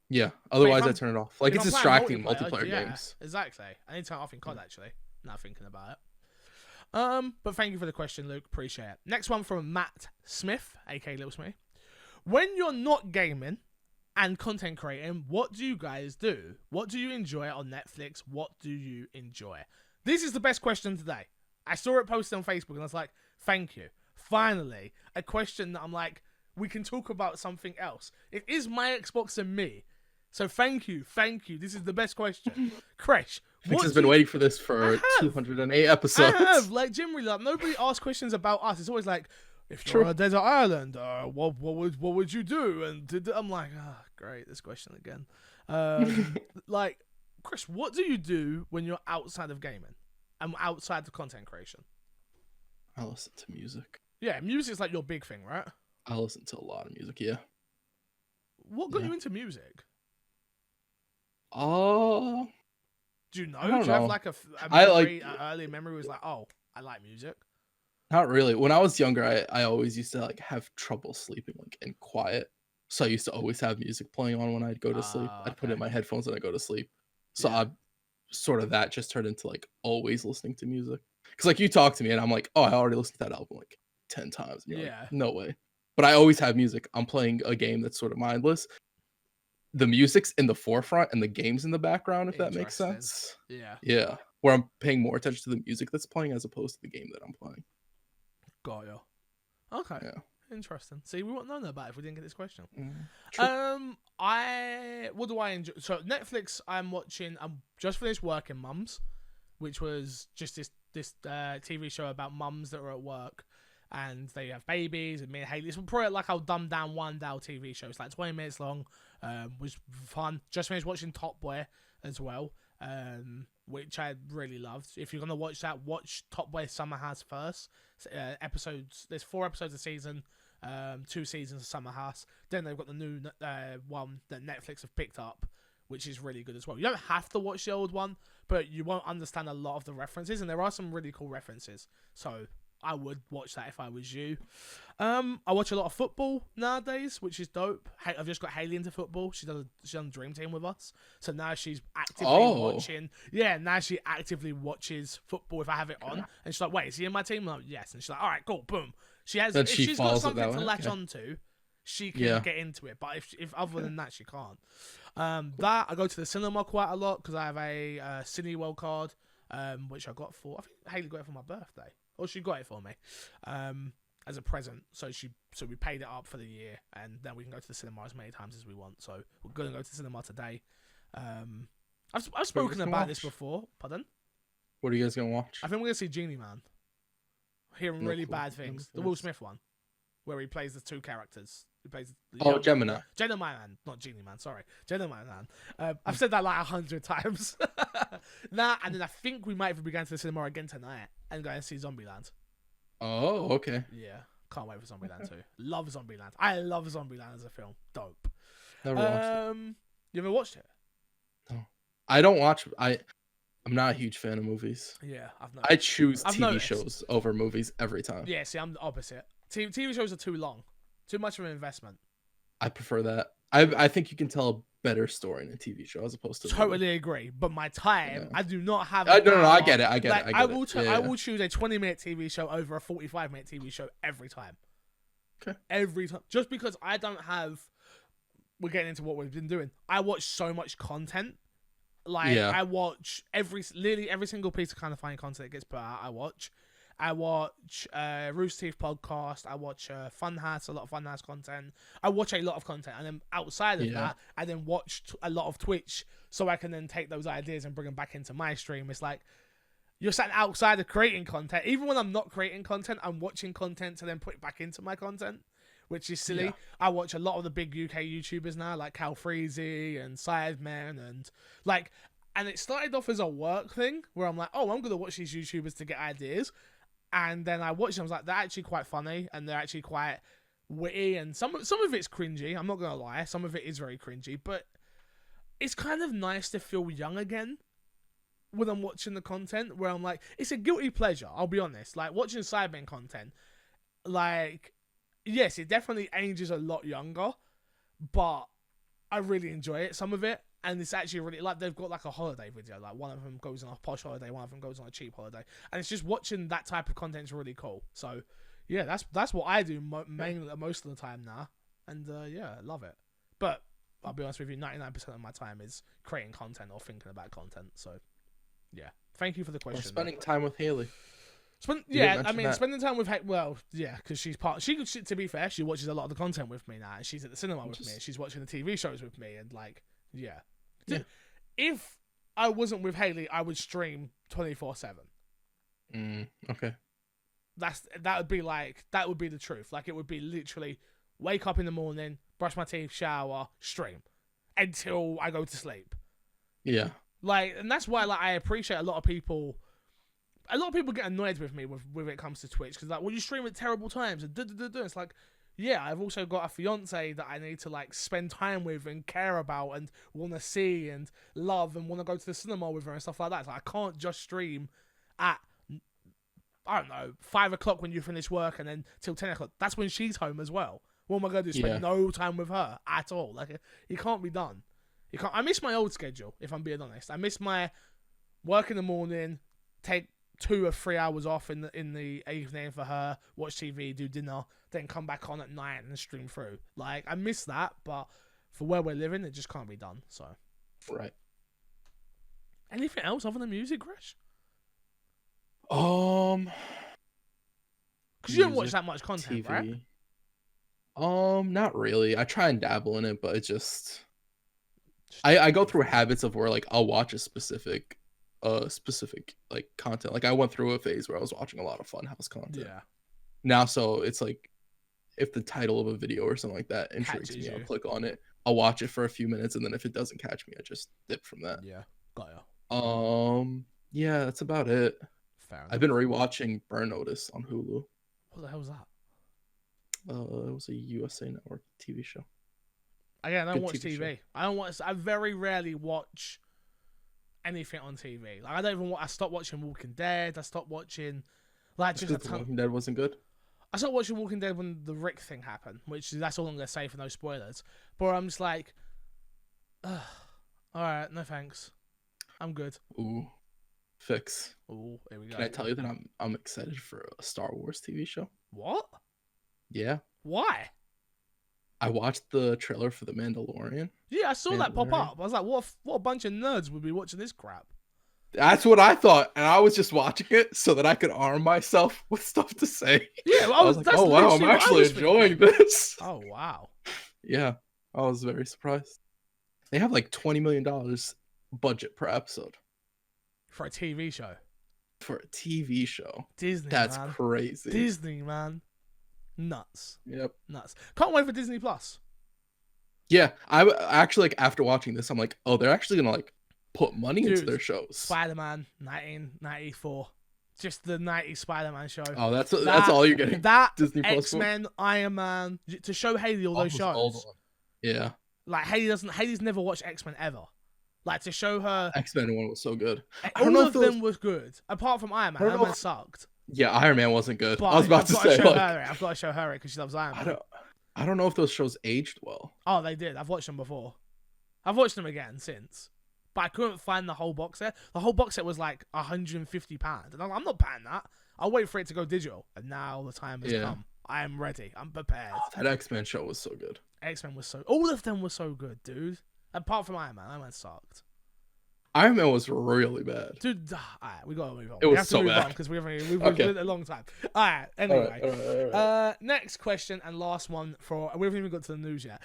Yeah. Otherwise, I turn it off. Like it's distracting multiplayer games. Exactly. I need to turn it off in COD actually. Now thinking about it. But thank you for the question, Luke. Appreciate it. Next one from Matt Smith, aka Little Smith. When you're not gaming and content creating, what do you guys do? What do you enjoy on Netflix? What do you enjoy? This is the best question today. I saw it posted on Facebook and I was like, thank you. Finally, a question that I'm like, we can talk about something else. It is my Xbox and me. So thank you. This is the best question. Crash. Fix has been waiting for this for 208 episodes. I have. Like, generally, like, nobody asks questions about us. It's always like, if you're on a desert island, what would you do? And I'm like, great, this question again. Like, Chris, what do you do when you're outside of gaming and outside of content creation? I listen to music. Yeah, music's like your big thing, right? I listen to a lot of music, yeah. What got you into music? Do you know? Do you have like a memory, an early memory was like, oh, I like music? Not really. When I was younger, I always used to like have trouble sleeping like in quiet. So I used to always have music playing on when I'd go to sleep. I'd put in my headphones and I'd go to sleep. So I sort of that just turned into like always listening to music. Because like you talk to me and I'm like, oh, I already listened to that album like 10 times. And you're like, no way. But I always have music. I'm playing a game that's sort of mindless. The music's in the forefront and the game's in the background, if that makes sense. Yeah. Where I'm paying more attention to the music that's playing as opposed to the game that I'm playing. Got you. Okay. Yeah. Interesting. See, we wouldn't know that about if we didn't get this question. What do I enjoy? So Netflix, I'm watching. I'm just finished Working Mums, which was just this TV show about mums that are at work and they have babies and me and Haley. It's probably like our dumbed down one day TV show. It's like 20 minutes long. Was fun. Just finished watching Top Boy as well, which I really loved. If you're gonna watch that, watch Top Boy Summer House first. Episodes. There's 4 episodes a season. 2 seasons of Summer House. Then they've got the new one that Netflix have picked up, which is really good as well. You don't have to watch the old one, but you won't understand a lot of the references, and there are some really cool references. So I would watch that if I was you. I watch a lot of football nowadays, which is dope. I've just got Haley into football. She's on the Dream Team with us, so now she's actively watching. Yeah, now she actively watches football if I have it on, and she's like, "Wait, is he in my team?" I'm like, yes, and she's like, "All right, cool, boom." She has. If she's got something to latch onto, she can get into it. But if other than that, she can't. That I go to the cinema quite a lot because I have a Cineworld card, which I got for. I think Haley got it for my birthday. Or she got it for me as a present. So we paid it up for the year, and then we can go to the cinema as many times as we want. So we're going to go to the cinema today. I've spoken about this before. Pardon? What are you guys going to watch? I think we're going to see Genie Man. Hearing really bad things. The Will Smith one, where he plays the 2 characters. He plays Gemini. Gemini Man, not Genie Man. Sorry, Gemini Man. I've said that like 100 times. And then I think we might even be going to the cinema again tonight and go and see Zombieland. Oh, okay. Yeah, can't wait for Zombieland too. Love Zombieland. I love Zombieland as a film. Dope. Never watched it. You ever watched it? No, I don't watch. I'm not a huge fan of movies. Yeah, I choose TV shows over movies every time. Yeah, see, I'm the opposite. TV shows are too long. Too much of an investment. I prefer that. I think you can tell a better story in a TV show as opposed to a movie. Totally agree. But my time, Yeah. I do not have. No, I get it. I get it. I will. Yeah. I will choose a 20-minute TV show over a 45-minute TV show every time. Okay. Every time, just because I don't have. We're getting into what we've been doing. I watch so much content. Like I watch literally every single piece of kind of funny content that gets put out. I watch Rooster Teeth podcast. I watch Funhouse, a lot of Funhouse content. I watch a lot of content, and then outside of that, I then watch a lot of Twitch, so I can then take those ideas and bring them back into my stream. It's like you're sat outside of creating content. Even when I'm not creating content, I'm watching content to then put it back into my content, which is silly. Yeah. I watch a lot of the big UK YouTubers now, like Cal Freezy and Sidemen, and it started off as a work thing where I'm like, oh, I'm gonna watch these YouTubers to get ideas. And then I watched them, I was like, they're actually quite funny, and they're actually quite witty, and some of it's cringy, I'm not going to lie, some of it is very cringy, but it's kind of nice to feel young again when I'm watching the content, where I'm like, it's a guilty pleasure, I'll be honest, like, watching Cybermen content, like, yes, it definitely ages a lot younger, but I really enjoy it, some of it. And it's actually really, like, they've got, like, a holiday video. Like, one of them goes on a posh holiday, one of them goes on a cheap holiday. And it's just watching that type of content is really cool. So, yeah, that's what I do mainly most of the time now. And, yeah, I love it. But, I'll be honest with you, 99% of my time is creating content or thinking about content. So, yeah. Thank you for the question. Or spending time with Haley. Spending time with because she's part. To be fair, she watches a lot of the content with me now. And she's at the cinema with me. And she's watching the TV shows with me. And, like, yeah. If I wasn't with Haley, I would stream 24/7. Okay. That would be the truth. Like, it would be literally wake up in the morning, brush my teeth, shower, stream until I go to sleep. Yeah. Like, and that's why, like, I appreciate a lot of people. A lot of people get annoyed with me when it comes to Twitch because, like, well, you stream at terrible times and It's like, yeah, I've also got a fiance that I need to, like, spend time with and care about and want to see and love and want to go to the cinema with her and stuff like that. So I can't just stream at, I don't know, 5 o'clock when you finish work and then till 10 o'clock. That's when she's home as well. What am I going to do? Spend no time with her at all. Like, it can't be done. I miss my old schedule, if I'm being honest. I miss my work in the morning, take 2 or 3 hours off in the evening for her, watch TV, do dinner, then come back on at night and stream through. Like, I miss that, but for where we're living, it just can't be done. So, right. Anything else other than music, Crash? Because you don't watch that much content, TV. Right? Not really. I try and dabble in it, but it just I go through habits of where, like, I'll watch a specific like content. Like, I went through a phase where I was watching a lot of Funhouse content. Yeah. Now, so it's like, if the title of a video or something like that intrigues me, I'll click on it. I'll watch it for a few minutes, and then if it doesn't catch me, I just dip from that. Yeah, got ya. Yeah, that's about it. Fair enough. I've been rewatching Burn Notice on Hulu. What the hell was that? It was a USA Network TV show. Again, I don't watch TV. I very rarely watch anything on TV. Like, I don't even. I stopped watching Walking Dead. I stopped watching. Like, just a ton. Walking Dead wasn't good. I started watching Walking Dead when the Rick thing happened, which that's all I'm gonna say for no spoilers. But I'm just like, all right, no thanks, I'm good. Ooh, fix. Ooh, here we go. Can I tell you that I'm excited for a Star Wars TV show? What? Yeah. Why? I watched the trailer for The Mandalorian. Yeah, I saw that pop up. I was like, what a bunch of nerds would be watching this crap. That's what I thought, and I was just watching it so that I could arm myself with stuff to say. Yeah, well, I was like, oh wow, I'm actually enjoying this. Oh wow. Yeah, I was very surprised. They have like $20 million budget per episode for a TV show. For a TV show, Disney. That's man. Crazy. Disney, man, nuts. Yep, nuts. Can't wait for Disney Plus. Yeah, I actually, like, after watching this, I'm like, oh, they're actually gonna, like, put money into their shows. Spider-Man 1994, just the 90s Spider-Man show. Oh, that's all you're getting. That Disney Plus, X-Men, Iron Man, to show Haley all those shows. Yeah, like Haley's never watched X-Men ever. Like, to show her X-Men one was so good. All of them was good, apart from Iron Man. Iron Man sucked. Yeah, Iron Man wasn't good. But I was about to say, I've got to show her it because she loves Iron Man. I don't know if those shows aged well. Oh, they did. I've watched them before. I've watched them again since, but I couldn't find the whole box set. The whole box set was like £150, and I'm not paying that. I'll wait for it to go digital. And now the time has come. I am ready. I'm prepared. Oh, that X-Men show was so good. X-Men was all of them were so good, dude. Apart from Iron Man. Iron Man sucked. Iron Man was really bad. Dude, alright, we gotta move on. It was we have so to move bad. on because we've been a long time. Alright, anyway. All right. Next question and last one for we haven't even got to the news yet.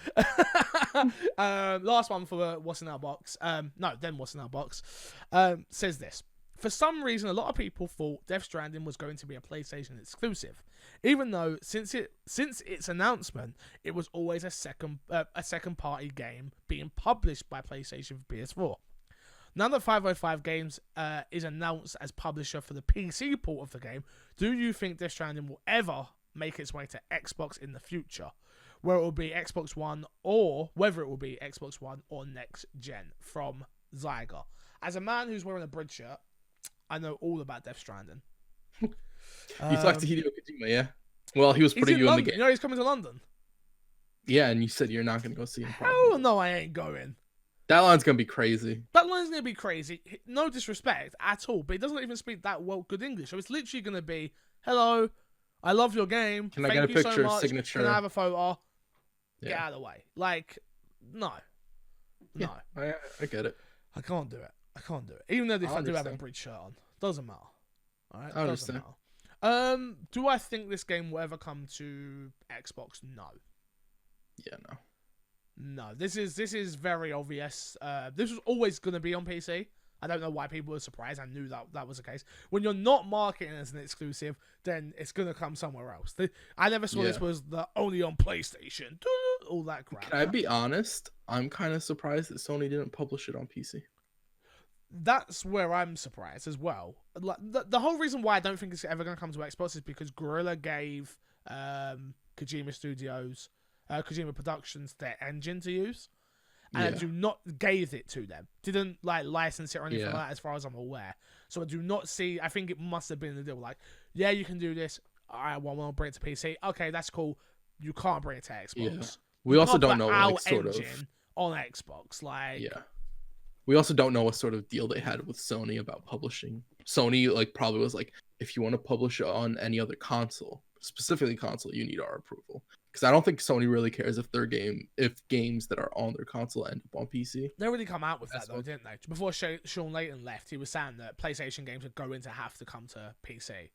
Last one for what's in our box. What's in our box. Says this. For some reason, a lot of people thought Death Stranding was going to be a PlayStation exclusive, even though since its announcement, it was always a second party game being published by PlayStation for PS4. Now that 505 Games is announced as publisher for the PC port of the game, do you think Death Stranding will ever make its way to Xbox in the future, where it will be Xbox One or whether it will be Xbox One or next gen? From Zyger. As a man who's wearing a Bridge shirt, I know all about Death Stranding. You talked to Hideo Kojima, yeah? Well, he was putting you in the game. You know he's coming to London. Yeah, and you said you're not going to go see him. Hell no, I ain't going. That line's going to be crazy. That line's going to be crazy. No disrespect at all, but he doesn't even speak that well good English. So it's literally going to be, hello, I love your game. Can I get a picture, so much. signature? Can I have a photo? Yeah. Get out of the way. Like, no. Yeah, No. I get it. I can't do it. Even though if I do have a understand. Bridge shirt on. Doesn't matter. Alright? I understand. Doesn't matter. Do I think this game will ever come to Xbox? No. Yeah, no. No. This is very obvious. This was always going to be on PC. I don't know why people were surprised. I knew that was the case. When you're not marketing as an exclusive, then it's going to come somewhere else. I never saw this was the only on PlayStation. All that crap. Can I be honest? I'm kind of surprised that Sony didn't publish it on PC. That's where I'm surprised as well. Like the whole reason why I don't think it's ever going to come to Xbox is because Guerrilla gave Kojima Studios, Kojima Productions their engine to use, and I do not gave it to them. Didn't like license it or anything like that, as far as I'm aware. So I do not see. I think it must have been the deal. Like, yeah, you can do this. I want to bring it to PC. Okay, that's cool. You can't bring it to Xbox. Yeah. We also don't know our like sort of engine on Xbox. Like, we also don't know what sort of deal they had with Sony about publishing. Sony like probably was like, if you want to publish it on any other console, specifically console, you need our approval. Because I don't think Sony really cares if games that are on their console end up on PC. They really come out with that though, didn't they? Before Sean Layton left, he was saying that PlayStation games are going to have to come to PC.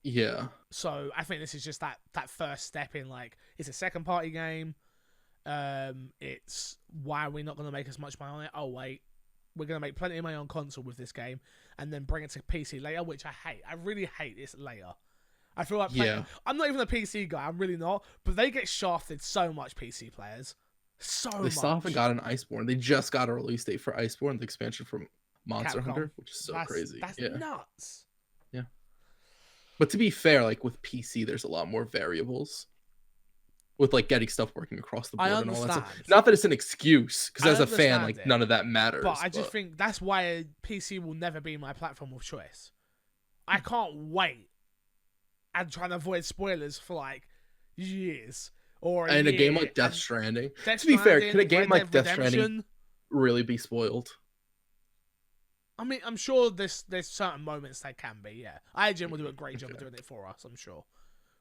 Yeah. So I think this is just that first step in, like, it's a second party game. It's why are we not going to make as much money on it? Oh wait, we're going to make plenty of money on console with this game, and then bring it to PC later, which I hate. I really hate this later. I feel like I'm not even a PC guy. I'm really not. But they get shafted so much, PC players. They still haven't got an Iceborne. They just got a release date for Iceborne, the expansion from Monster Capcom. Hunter, which is so crazy. That's nuts. Yeah. But to be fair, like with PC, there's a lot more variables. With like getting stuff working across the board and all that stuff. Not that it's an excuse, because as a fan, like none of that matters. But I just think that's why PC will never be my platform of choice. I can't wait and trying to avoid spoilers for like years. A game like Death Stranding. To be fair, could a game like Death Stranding really be spoiled? I mean, I'm sure there's certain moments they can be, yeah. IGN will do a great job of doing it for us, I'm sure.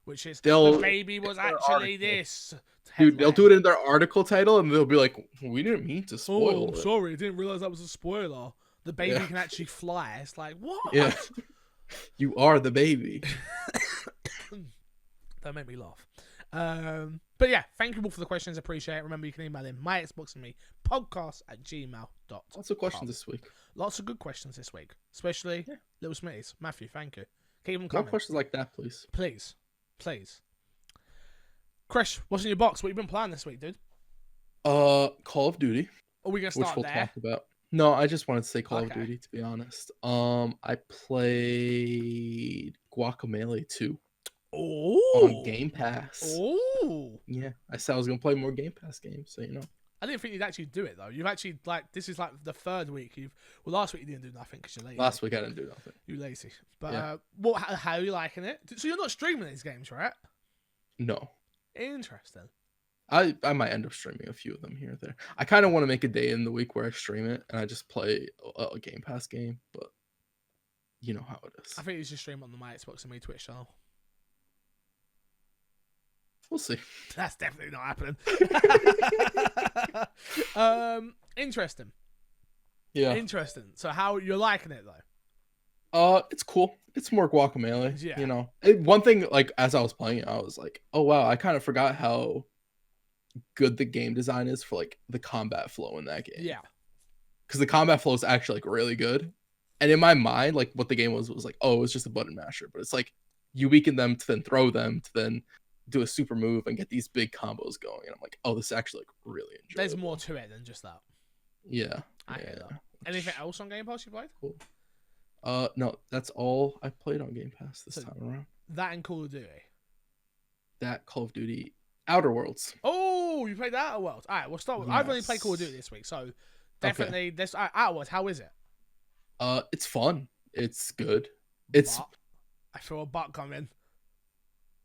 Which is, the baby was actually this. Dude, they'll do it in their article title, and they'll be like, we didn't mean to spoil it. Sorry, I didn't realize that was a spoiler. The baby can actually fly. It's like, what? Yeah. You are the baby. That made me laugh. But yeah, thank you all for the questions. Appreciate it. Remember, you can email in myxboxandme@gmail.com. Lots of questions this week. Lots of good questions this week, especially Little Smitty's. Matthew, thank you. Keep them coming. More questions like that, please. Please. Krish, what's in your box? What you been playing this week, dude? Call of Duty. Are we gonna start which we'll there? talk about. No, I just wanted to say Call of Duty, to be honest. I played Guacamelee 2. On Game Pass. Oh. Yeah, I said I was gonna play more Game Pass games, so you know. I didn't think you'd actually do it though. You've actually this is like the third week last week you didn't do nothing because you're lazy. Last week I didn't do nothing. You're lazy. But how are you liking it? So you're not streaming these games, right? No. Interesting. I might end up streaming a few of them here or there. I kind of want to make a day in the week where I stream it and I just play a Game Pass game, but you know how it is. I think you should stream on the My Xbox and Me Twitch channel. We'll see. That's definitely not happening. Interesting. Yeah. Interesting. So how you're liking it though? It's cool. It's more Guacamelee. Yeah. You know, one thing, like as I was playing it, I was like, oh wow, I kind of forgot how good the game design is for like the combat flow in that game. Yeah. Because the combat flow is actually like really good. And in my mind, like what the game was like, oh, it was just a button masher. But it's like you weaken them to then throw them to then do a super move and get these big combos going. And I'm like, oh, this is actually like really enjoyable. There's more to it than just that. Yeah. I hear that. Anything else on Game Pass you played? Cool. No, that's all I played on Game Pass this time around. That and Call of Duty. That Call of Duty Outer Worlds. Oh, you played Outer Worlds. All right, we'll start with. I've only played Call of Duty this week, so definitely this Outer Worlds. How is it? It's fun. It's good. It's. But I feel a butt coming.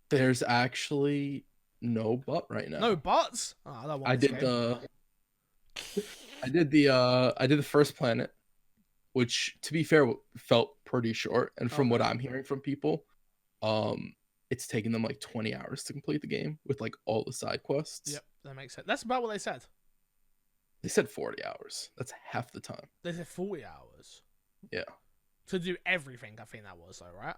There's actually no butt right now. No butts. Oh, I don't want this game. I did the first planet, which to be fair felt pretty short, and from what I'm hearing from people, it's taking them like 20 hours to complete the game with like all the side quests. Yep, that makes sense. That's about what they said. They said 40 hours. That's half the time. They said 40 hours. Yeah. To do everything, I think that was though, right?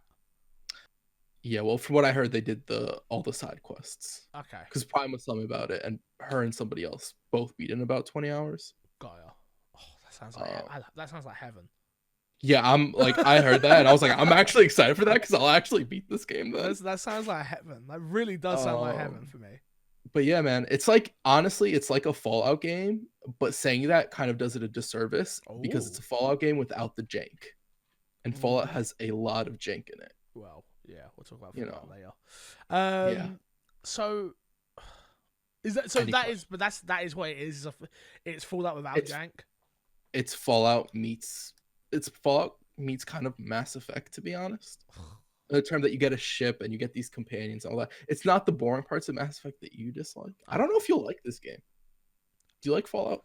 Yeah, well, from what I heard, they did all the side quests. Okay. Because Prime was telling me about it, and her and somebody else both beat in about 20 hours. Got ya. Oh, that sounds like heaven. Yeah, I'm like, I heard that, and I was like, I'm actually excited for that because I'll actually beat this game then. That sounds like heaven. That really does sound like heaven for me. But yeah, man, it's like, honestly, it's like a Fallout game, but saying that kind of does it a disservice because it's a Fallout game without the jank. And Fallout has a lot of jank in it. Well, yeah, we'll talk about Fallout later. Yeah. So is that so? That is what it is. It's Fallout without jank. It's Fallout meets kind of Mass Effect, to be honest. The term that you get a ship and you get these companions and all that. It's not the boring parts of Mass Effect that you dislike. I don't know if you'll like this game. Do you like Fallout?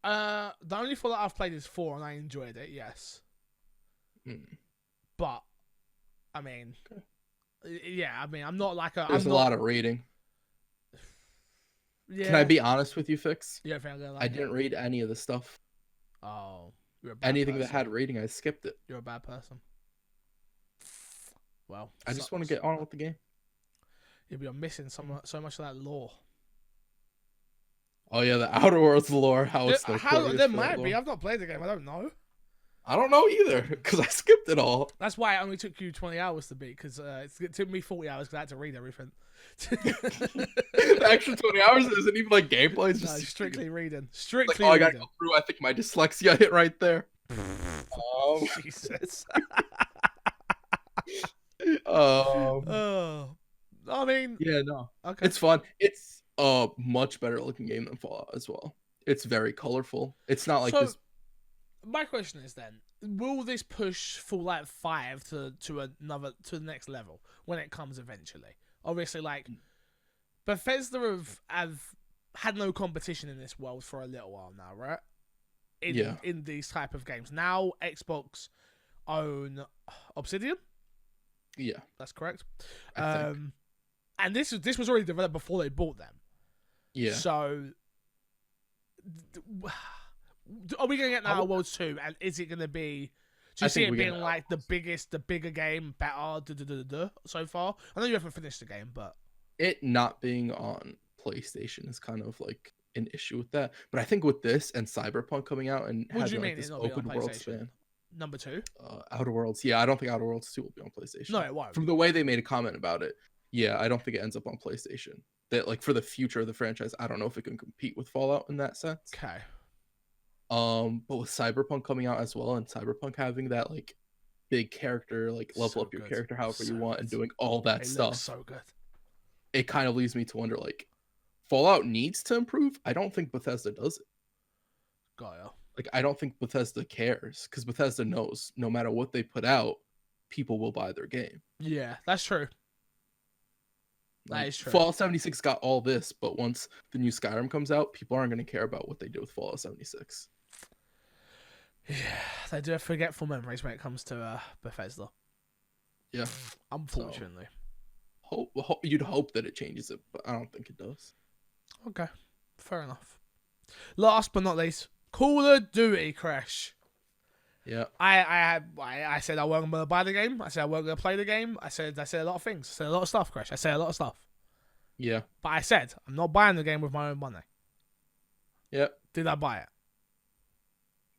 The only Fallout I've played is 4 and I enjoyed it, yes. But I mean, yeah, I mean, I'm not like There's a lot of reading. Yeah. Can I be honest with you, Fix? Yeah, I didn't read any of the stuff. Oh, you're a bad anything person. that had reading, I skipped it. You're a bad person. Well, I just want to get on with the game. Yeah, but you're missing so much of that lore. Oh yeah, the Outer Worlds lore. There might be. I've not played the game. I don't know. I don't know either because I skipped it all. That's why it only took you 20 hours to beat because it took me 40 hours because I had to read everything. The extra 20 hours isn't even like gameplay. It's just strictly reading. Strictly like, reading. I gotta go through. I think my dyslexia hit right there. Jesus. I mean, yeah, no. Okay. It's fun. It's a much better looking game than Fallout as well. It's very colorful. It's not like this. My question is then, will this push Fallout 5 to the next level when it comes eventually? Obviously, like Bethesda have had no competition in this world for a little while now, right? In these type of games. Now Xbox own Obsidian. Yeah, that's correct. And this was already developed before they bought them. Yeah. So are we going to get Outer Worlds 2? And is it going to be... Do you see it being like the bigger game, better, so far? I know you haven't finished the game, but... It not being on PlayStation is kind of like an issue with that. But I think with this and Cyberpunk coming out and having like this open world span... Number 2? Outer Worlds. Yeah, I don't think Outer Worlds 2 will be on PlayStation. No, it won't. From the way they made a comment about it, yeah, I don't think it ends up on PlayStation. That like for the future of the franchise, I don't know if it can compete with Fallout in that sense. Okay. But with Cyberpunk coming out as well, and Cyberpunk having that like big character, like level up your character however you want, and doing all that stuff, so good. It kind of leaves me to wonder, like, Fallout needs to improve. I don't think Bethesda does it. Gaia. Like, I don't think Bethesda cares because Bethesda knows no matter what they put out, people will buy their game. Yeah, that's true. That is true. Fallout 76 got all this, but once the new Skyrim comes out, people aren't going to care about what they do with Fallout 76. Yeah, they do have forgetful memories when it comes to Bethesda. Yeah. Unfortunately. You'd hope that it changes it, but I don't think it does. Okay, fair enough. Last but not least, Call of Duty Crash. Yeah. I said I wasn't going to buy the game. I said I wasn't going to play the game. I said a lot of things. I said a lot of stuff, Crash. I said a lot of stuff. Yeah. But I said I'm not buying the game with my own money. Yeah. Did I buy it?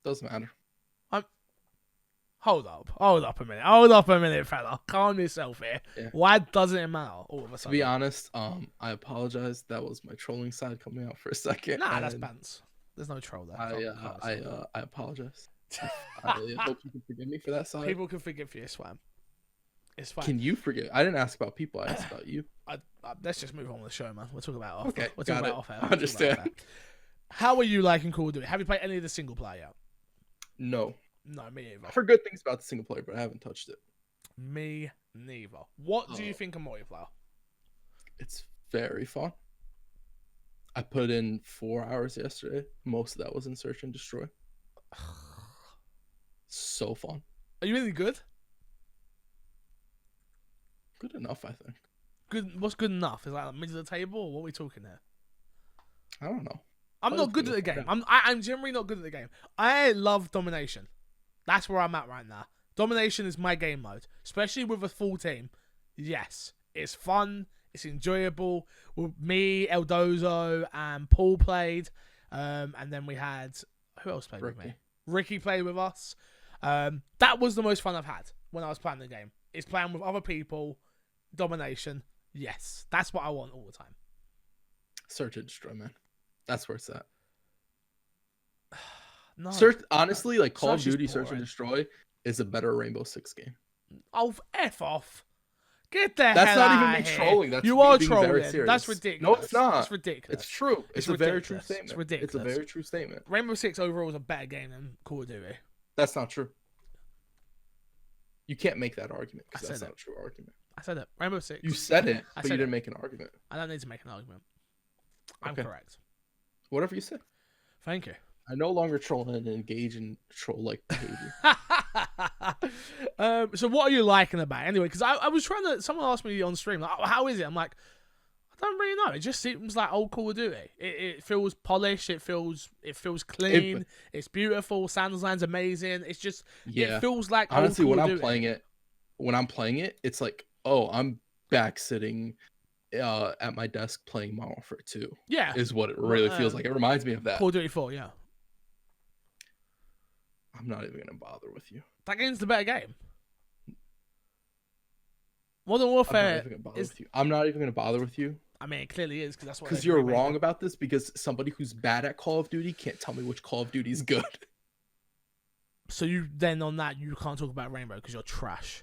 Doesn't matter. Hold up a minute, fella. Calm yourself here. Yeah. Why doesn't it matter all of a To sudden? be honest, I apologize. That was my trolling side coming out for a second. Nah, that's bants. There's no troll there. I apologize. I hope you can forgive me for that side. People can forgive you, Swam. It's fine. Can you forgive? I didn't ask about people. I asked about you. Let's just move on with the show, man. We'll talk about it off. Okay, We'll got talk it. about off air. I understand. How are you liking Call of Duty? Have you played any of the single player yet? No. No, me neither. I've heard good things about the single player, but I haven't touched it. Me neither. What do you think of multiplayer? It's very fun. I put in 4 hours yesterday. Most of that was in Search and Destroy. So fun. Are you really good? Good enough, I think. Good. What's good enough? Is that middle of the table, or what are we talking here? I don't know. I'm not good at the game. I'm generally not good at the game. I love domination. That's where I'm at right now. Domination is my game mode, especially with a full team. Yes, it's fun. It's enjoyable. With me, Eldozo, and Paul played, and then we had who else played with me? Ricky played with us. That was the most fun I've had when I was playing the game. It's playing with other people. Domination. Yes, that's what I want all the time. Search and Destroy, man. That's where it's at. No. Honestly, like Call of Duty Search and Destroy is a better Rainbow Six game. Oh, F off. Get the hell That's not out even me of here. trolling. That's you are being trolling. very serious. That's ridiculous. No, it's not. It's ridiculous. It's true. It's a very true ridiculous. statement. It's ridiculous. It's a very true statement. Rainbow Six overall is a better game than Call of Duty. That's not true. You can't make that argument I because that's said not a true argument. I said it. Rainbow Six. You said it, but you said didn't it. make an argument. I don't need to make an argument. I'm Okay. correct. Whatever you said. Thank you. I no longer troll and engage in troll-like behavior. So what are you liking about it? Anyway? Because I was trying to. Someone asked me on stream, like, oh, how is it? I'm like, I don't really know. It just seems like old Call of Duty. It feels polished. It feels clean. It's beautiful. Sound design's amazing. It's just it feels like honestly old when Call I'm of Duty. playing it, it's like, oh, I'm back sitting at my desk playing Modern Warfare 2. Yeah, is what it really feels like. It reminds me of that. Call of Duty 4. Yeah, I'm not even gonna bother with you. that game's the better game. Modern Warfare. I'm not even gonna bother with you. I mean, it clearly is because that's what. Because you're wrong about this. Because somebody who's bad at Call of Duty can't tell me which Call of Duty is good. So you then on that you can't talk about Rainbow because you're trash.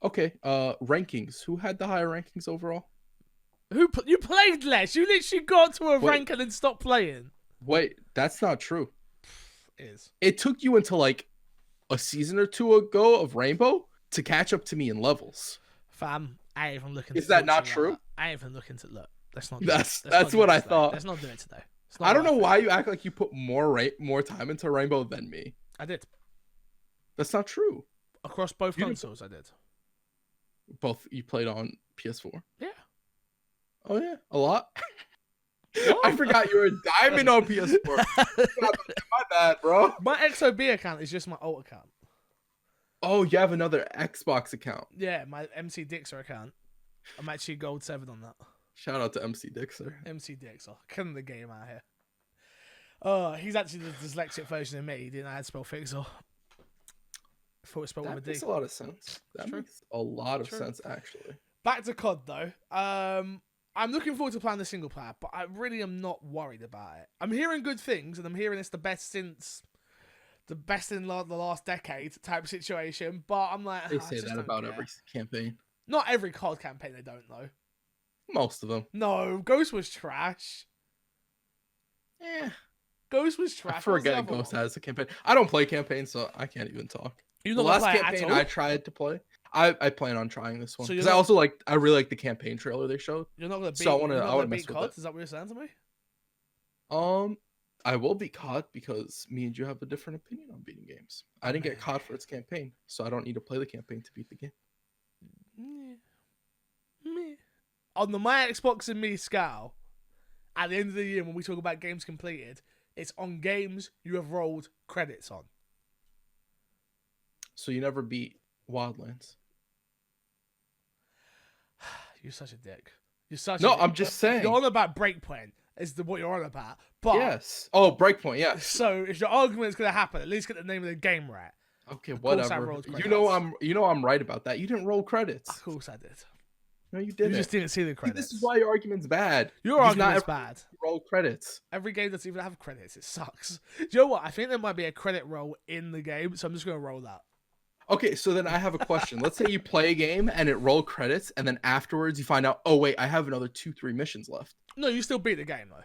Okay. Rankings. Who had the higher rankings overall? You played less. You literally got to a rank and then stopped playing. Wait, that's not true. Is it took you until like a season or two ago of Rainbow to catch up to me in levels. Fam, I ain't even looking. Is that not true? I ain't even looking to look. Let's not. That's what I thought. Let's not do it today. I don't know why you act like you put more time into Rainbow than me. I did. That's not true. Across both consoles, I did. Both you played on PS4? Yeah. Oh yeah, a lot. I forgot you were a diamond on PS4. My bad, bro. My XOB account is just my alt account. Oh, you have another Xbox account. Yeah, my MC Dixer account. I'm actually gold 7 on that. Shout out to MC Dixer. MC Dixer, killing the game out here. Oh, he's actually the dyslexic version of me. He didn't know how to spell fixer. I thought it spelled with a D. That makes a lot of sense. That makes a lot of sense, actually. Back to COD though. I'm looking forward to playing the single player, but I really am not worried about it. I'm hearing good things, and I'm hearing it's the best in the last decade type situation. But I'm like, they say that about every campaign. Not every COD campaign, they don't know. Most of them. No, Ghost was trash. Yeah, Ghost was trash. I forget Ghost has a campaign. I don't play campaigns, so I can't even talk. You the last campaign I tried to play, I plan on trying this one So because I really like the campaign trailer they showed. you're not gonna beat. So You're not I gonna wanna mess beat with COD. it. Is that what you're saying to me? I will be caught because me and you have a different opinion on beating games. I didn't get caught for its campaign, so I don't need to play the campaign to beat the game. Meh. Meh. On the my Xbox and me scale, at the end of the year when we talk about games completed, it's on games you have rolled credits on. So you never beat Wildlands. You're such a dick. You're such No, a dick. I'm just saying. You're on about Breakpoint is what you're on about. But Yes. Oh, Breakpoint, yes. so if your argument's gonna happen, at least get the name of the game right. Okay, Of course I whatever. rolled You know credits. I'm right about that. You didn't roll credits. Of course I did. No, you You didn't. just didn't see the See, credits. this is why your argument's bad. Your Because not argument's every bad. roll credits. Every game doesn't even have credits. It sucks. Do you know what? I think there might be a credit roll in the game, so I'm just gonna roll that. Okay, so then I have a question. Let's say you play a game and it roll credits, and then afterwards you find out, oh wait, I have another 2-3 missions left. No, you still beat the game though.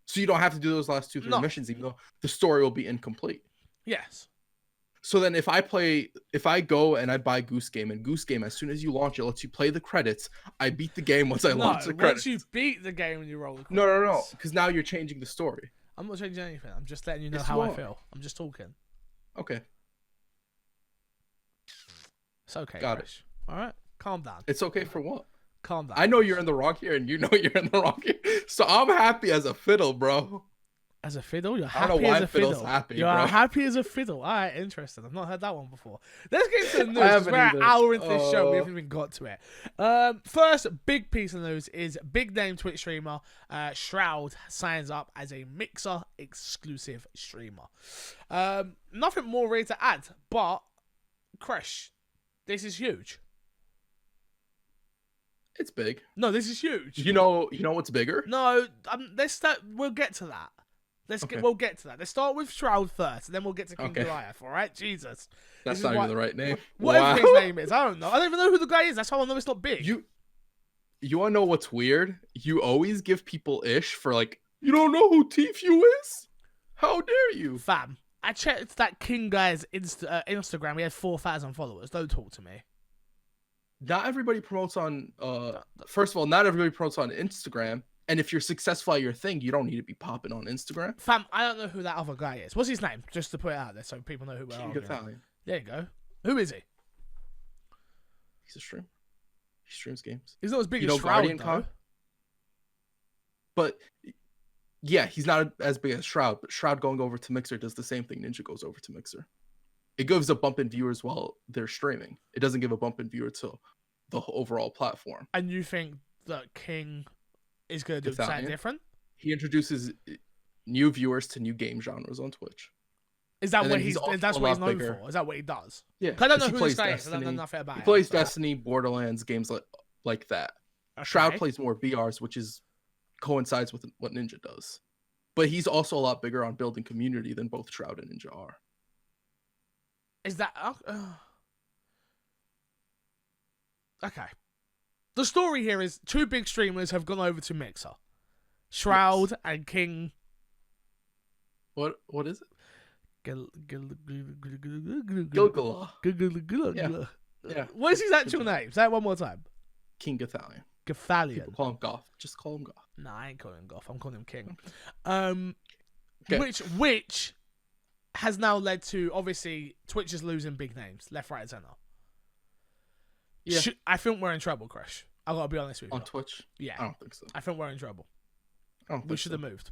So you don't have to do those last 2-3 No. missions, even though the story will be incomplete. Yes. So then if I go and I buy Goose Game, and Goose Game, as soon as you launch it, lets you play the credits, I beat the game once I launch the credits. Once you beat the game and you roll the credits. No, because now you're changing the story. I'm not changing anything. I'm just letting you know Yes, how you I are. feel. I'm just talking. Okay, It's okay, Got it. Chris. All right, calm down. it's okay for what? Calm down. I know you're in the wrong here, and you know you're in the wrong here. So I'm happy as a fiddle, bro. As a fiddle, you're I don't happy know why as a fiddle's fiddle. happy, You're bro. happy as a fiddle. All right, interesting. I've not heard that one before. Let's get to the news. I 'Cause haven't we're an either. hour into this show. We Oh. haven't even got to it. First big piece of news is big name Twitch streamer Shroud signs up as a Mixer exclusive streamer. Nothing more really to add, but Crash, this is huge. It's big. No, this is huge. You know what's bigger? No, let's start. We'll get to that. Okay. We'll get to that. Let's start with Shroud first, and then we'll get to King Okay. Goliath. All right, Jesus. That's This is not why- even the right name. Whatever Wow. his name is, I don't know. I don't even know who the guy is. That's how I know it's not big. You want to know what's weird? You always give people ish for like, you don't know who Tfue is? How dare you? Fam, I checked that King guy's Instagram. He had 4,000 followers. Don't talk to me. Not everybody promotes on first of all, not everybody promotes on Instagram. And if you're successful at your thing, you don't need to be popping on Instagram. Fam, I don't know who that other guy is. What's his name? Just to put it out there so people know who we're King arguing. Italian. There you go. Who is he? He's a streamer. He streams games. He's not as big You as know Shroud, Guardian though. Con? But yeah, he's not as big as Shroud, but Shroud going over to Mixer does the same thing Ninja goes over to Mixer. It gives a bump in viewers while they're streaming. It doesn't give a bump in viewers to the overall platform. And you think that King is going to do something Italian? different? He introduces new viewers to new game genres on Twitch. Is that And what then he's? also That's a what he's lot known bigger. for? Is that what he does? Yeah, 'Cause I don't know 'cause he who plays this guy is. I don't know Destiny. nothing about He him. plays so- Destiny, Borderlands, games like that. Okay. Shroud plays more BRs, which is coincides with what Ninja does. But he's also a lot bigger on building community than both Shroud and Ninja are. Is that okay? The story here is two big streamers have gone over to Mixer, Shroud and King. What is it? Gilgala. Gilgala. Yeah. What is his actual name? Say it one more time. King Gathalion. Gathalion. People call him Goth. Just call him Goth. Nah, I ain't calling him Goth. I'm calling him King. Okay. Which has now led to obviously Twitch is losing big names left, right, and center. Yeah. I think we're in trouble, Crash. I gotta be honest with you. On Twitch? Yeah, I don't think so. I think we're in trouble. I don't think We should so. have moved.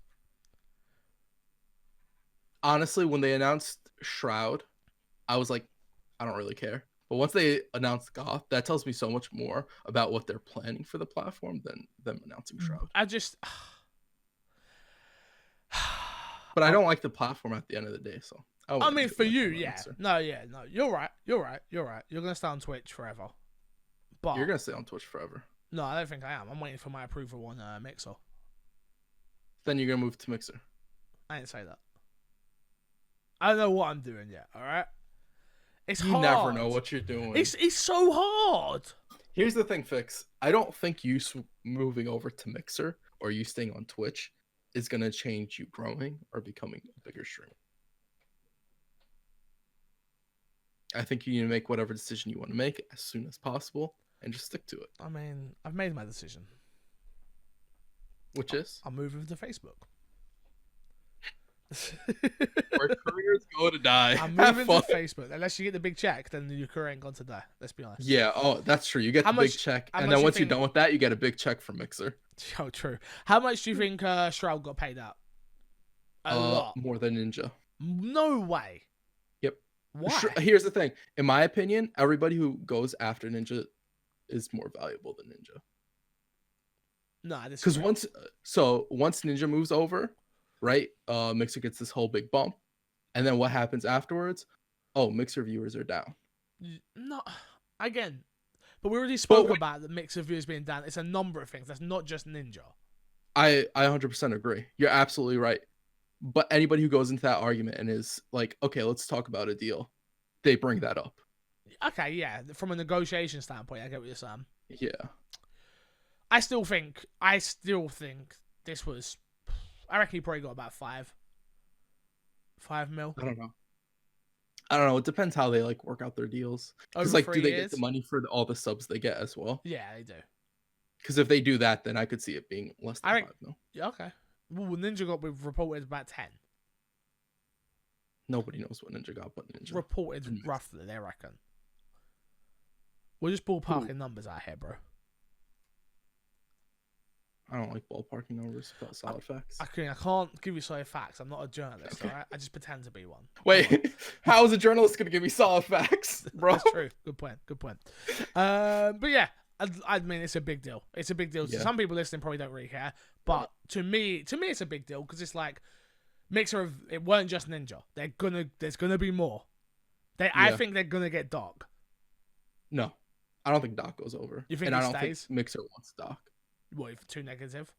Honestly, when they announced Shroud, I was like, I don't really care. But once they announced Goth, that tells me so much more about what they're planning for the platform than them announcing Shroud. I just. But I don't like the platform at the end of the day, so I wouldn't mean, do for it you, on yeah. Mixer. No, yeah, no. You're right. You're gonna stay on Twitch forever. But You're gonna stay on Twitch forever. no, I don't think I am. I'm waiting for my approval on Mixer. Then you're gonna move to Mixer. I didn't say that. I don't know what I'm doing yet. All right. It's You hard. never know what you're doing. It's so hard. Here's the thing, Fix. I don't think you moving over to Mixer or you staying on Twitch is gonna change you growing or becoming a bigger streamer. I think you need to make whatever decision you want to make as soon as possible and just stick to it. I mean, I've made my decision. Which is? I'm moving to Facebook. Where careers go to die. I'm Have moving to fun. Facebook. Unless you get the big check, then your career ain't gone to die. Let's be honest. Yeah, oh, that's true. You get How the big much- check, how and much then you once you're think- done with that, you get a big check from Mixer. Oh, true. How much do you think Shroud got paid out? A lot. More than Ninja. No way. Yep. Why? Here's the thing. In my opinion, everybody who goes after Ninja is more valuable than Ninja. No, this Because once Ninja moves over, right? Mixer gets this whole big bump, and then what happens afterwards? Oh, Mixer viewers are down. No, again, but we already spoke wait- about the mix of views being down. It's a number of things. That's not just Ninja. I 100% agree. You're absolutely right. But anybody who goes into that argument and is like, okay, let's talk about a deal, they bring that up. Okay, yeah, from a negotiation standpoint, I get what you're saying. Yeah. I still think this was. I reckon he probably got about 5 mil. I don't know. It depends how they like work out their deals. Because Over like, 3 do they years. get the money for all the subs they get as well? Yeah, they do. Because if they do that, then I could see it being less than 5 mil. Yeah, okay. Well, Ninja got reported about 10. Nobody knows what Ninja got, but Ninja. Reported And Mixer. roughly, they reckon. We're just ballparking numbers out here, bro. I don't like ballparking numbers, but solid facts. I can't give you solid facts. I'm not a journalist, alright? I just pretend to be one. Wait, how is a journalist gonna give me solid facts, bro? That's true. Good point. But yeah, I mean, it's a big deal. It's a big deal. Yeah. Some people listening probably don't really care, but to me, it's a big deal because it's like Mixer of it weren't just Ninja. There's gonna be more. I think they're gonna get Doc. No, I don't think Doc goes over. You think and he I don't stays? think Mixer wants Doc. What, if too negative?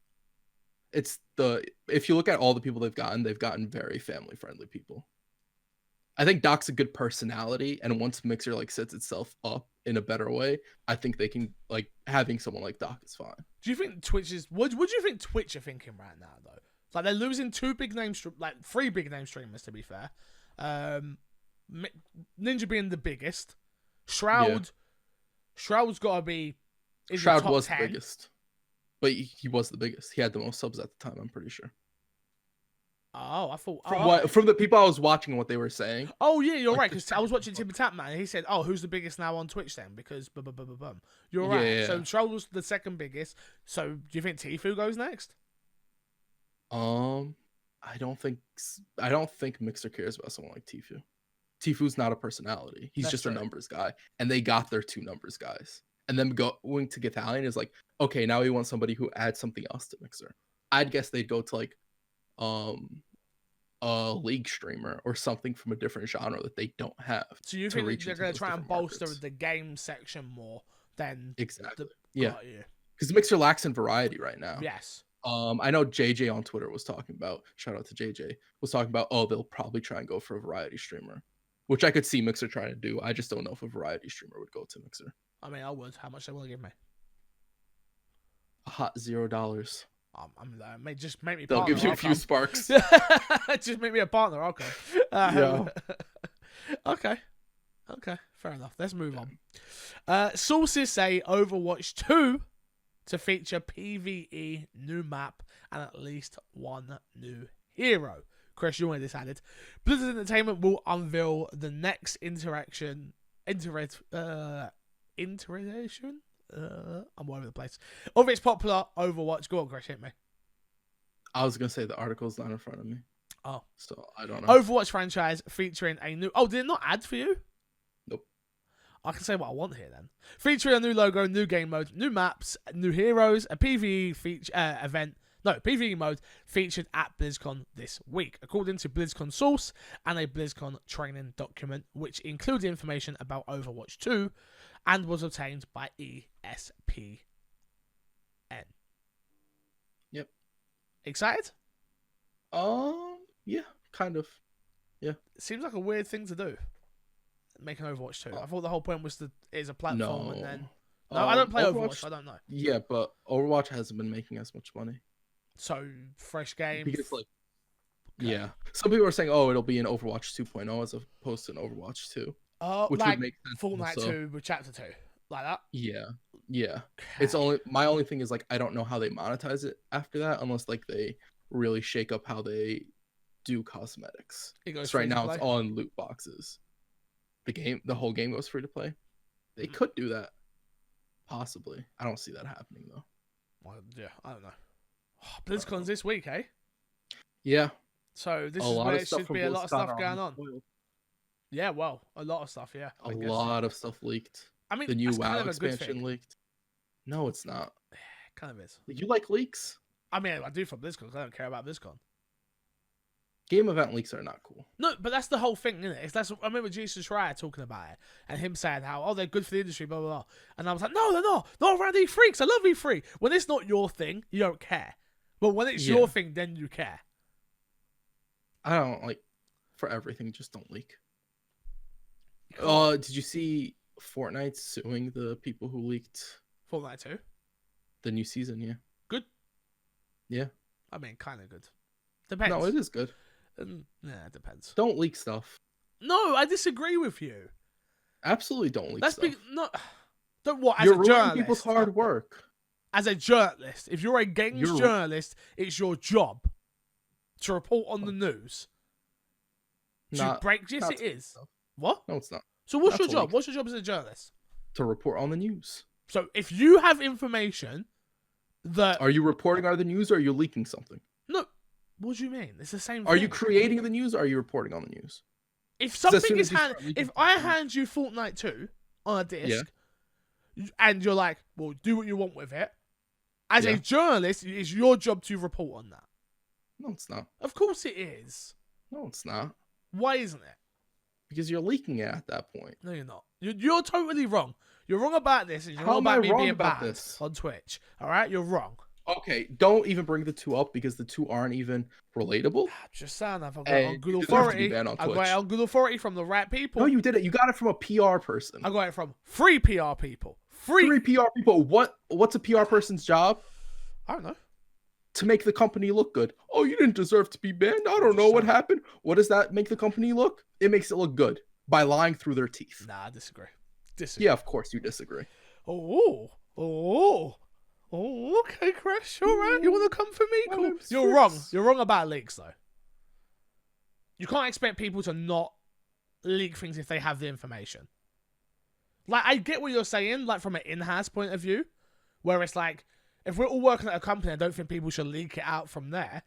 If you look at all the people they've gotten very family friendly people. I think Doc's a good personality, and once Mixer like sets itself up in a better way, I think they can like having someone like Doc is fine. Do you think Twitch is what do you think Twitch are thinking right now though? Like they're losing 3 big name streamers to be fair. Ninja being the biggest. Shroud's got to be Shroud top was 10. the biggest. But he was the biggest. He had the most subs at the time, I'm pretty sure. Oh, I thought From the people I was watching and what they were saying. Oh yeah, you're like right. Because I was watching Timmy Tap Man, and he said, "Oh, who's the biggest now on Twitch then?" Because bum. You're right. Yeah. So Shroud was the second biggest. So do you think Tfue goes next? I don't think Mixer cares about someone like Tfue. Tfue's not a personality. He's That's just true. a numbers guy, and they got their 2 numbers guys. And then going to Italian is like, okay, now we want somebody who adds something else to Mixer. I'd guess they'd go to like a league streamer or something from a different genre that they don't have. So you to think reach they're into going those to try and different bolster markets. the game section more than Exactly. the Yeah. got you. Because Mixer lacks in variety right now. Yes. I know JJ on Twitter was talking about, shout out to JJ, was talking about, oh, they'll probably try and go for a variety streamer, which I could see Mixer trying to do. I just don't know if a variety streamer would go to Mixer. I mean, I would. How much they want to give me? A hot $0. Just make me. They'll partner, give you I'll a few come. sparks. Just make me a partner. Okay. Okay. Fair enough. Let's move on. Sources say Overwatch 2 to feature PvE, new map, and at least one new hero. Chris, you wanted this added. Blizzard Entertainment will unveil the next iteration. I'm all over the place. Of its popular Overwatch. Go on, Chris, hit me. I was gonna say the article's not in front of me. Oh. So I don't know. Overwatch franchise featuring a new... Oh, did it not add for you? Nope. I can say what I want here then. Featuring a new logo, new game mode, new maps, new heroes, a PvE PvE mode featured at BlizzCon this week, according to BlizzCon source and a BlizzCon training document, which includes information about Overwatch 2 and was obtained by ESPN. Yep. Excited? Yeah, kind of. It seems like a weird thing to do. Making Overwatch 2. I thought the whole point was a platform and then... No, I don't play Overwatch, so I don't know. Yeah, but Overwatch hasn't been making as much money. So, fresh game. Because, like, Okay. yeah. Some people are saying, oh, it'll be an Overwatch 2.0 as opposed to an Overwatch 2. which like would make sense. Fortnite Also. 2 with Chapter 2, like that. Yeah. It's only my only thing is like I don't know how they monetize it after that unless like they really shake up how they do cosmetics. It goes So right free to now play. it's all in loot boxes. The whole game goes free to play. They could do that, possibly. I don't see that happening though. Well, yeah, I don't know. BlizzCon's this week, eh? Yeah, So this a is lot where of it stuff should from be a lot of BlizzCon stuff are going on. spoiled. Yeah, well, a lot of stuff. Yeah, A I guess. lot of stuff leaked. I mean, The new that's WoW kind of a good expansion thing. leaked. No, it's not. Kind of is. You like leaks? I mean, I do for BlizzCon 'cause I don't care about BlizzCon. Game event leaks are not cool. No, but that's the whole thing, isn't it? I remember Jason Schreier talking about it and him saying how, they're good for the industry, blah, blah, blah. And I was like, no, they're not. They're around E3s. I love E3. When it's not your thing, you don't care. But when it's your thing, then you care. I don't like for everything. Just don't leak. Did you see Fortnite suing the people who leaked Fortnite 2? the new season? Yeah. Good? Yeah. I mean, kind of good. Depends. No, it is good. Yeah, it depends. Don't leak stuff. No, I disagree with you. Absolutely don't leak stuff. Don't what? As You're a ruining journalist, people's hard work. As a journalist, if you're a games journalist, it's your job to report on the news. Yes, it is. Stuff. What? No, it's not. So what's your job? What's your job as a journalist? To report on the news. So if you have information that... Are you reporting on the news or are you leaking something? No. What do you mean? It's the same thing. Are you creating the news or are you reporting on the news? If something is if I hand you Fortnite 2 on a disc, and you're like, well, do what you want with it, as a journalist, it's your job to report on that. No, it's not. Of course it is. No, it's not. Why isn't it? Because you're leaking it at that point. No, you're not. You're totally wrong. You're wrong about this, and you're wrong about me being banned on Twitch. All right? You're wrong. Okay, don't even bring the two up because the two aren't even relatable. Just saying, I've got it on good authority. I got it on good authority from the right people. No, you did it. You got it from a PR person. I got it from free PR people. Free PR people. What's a PR person's job? I don't know. To make the company look good. Oh, you didn't deserve to be banned. I don't know what happened. What does that make the company look? It makes it look good by lying through their teeth. Nah, I disagree. Yeah, of course you disagree. Oh, okay, Crash. All right, you want to come for me? Cool. You're wrong. You're wrong about leaks, though. You can't expect people to not leak things if they have the information. Like, I get what you're saying, like, from an in-house point of view, where it's like, if we're all working at a company, I don't think people should leak it out from there.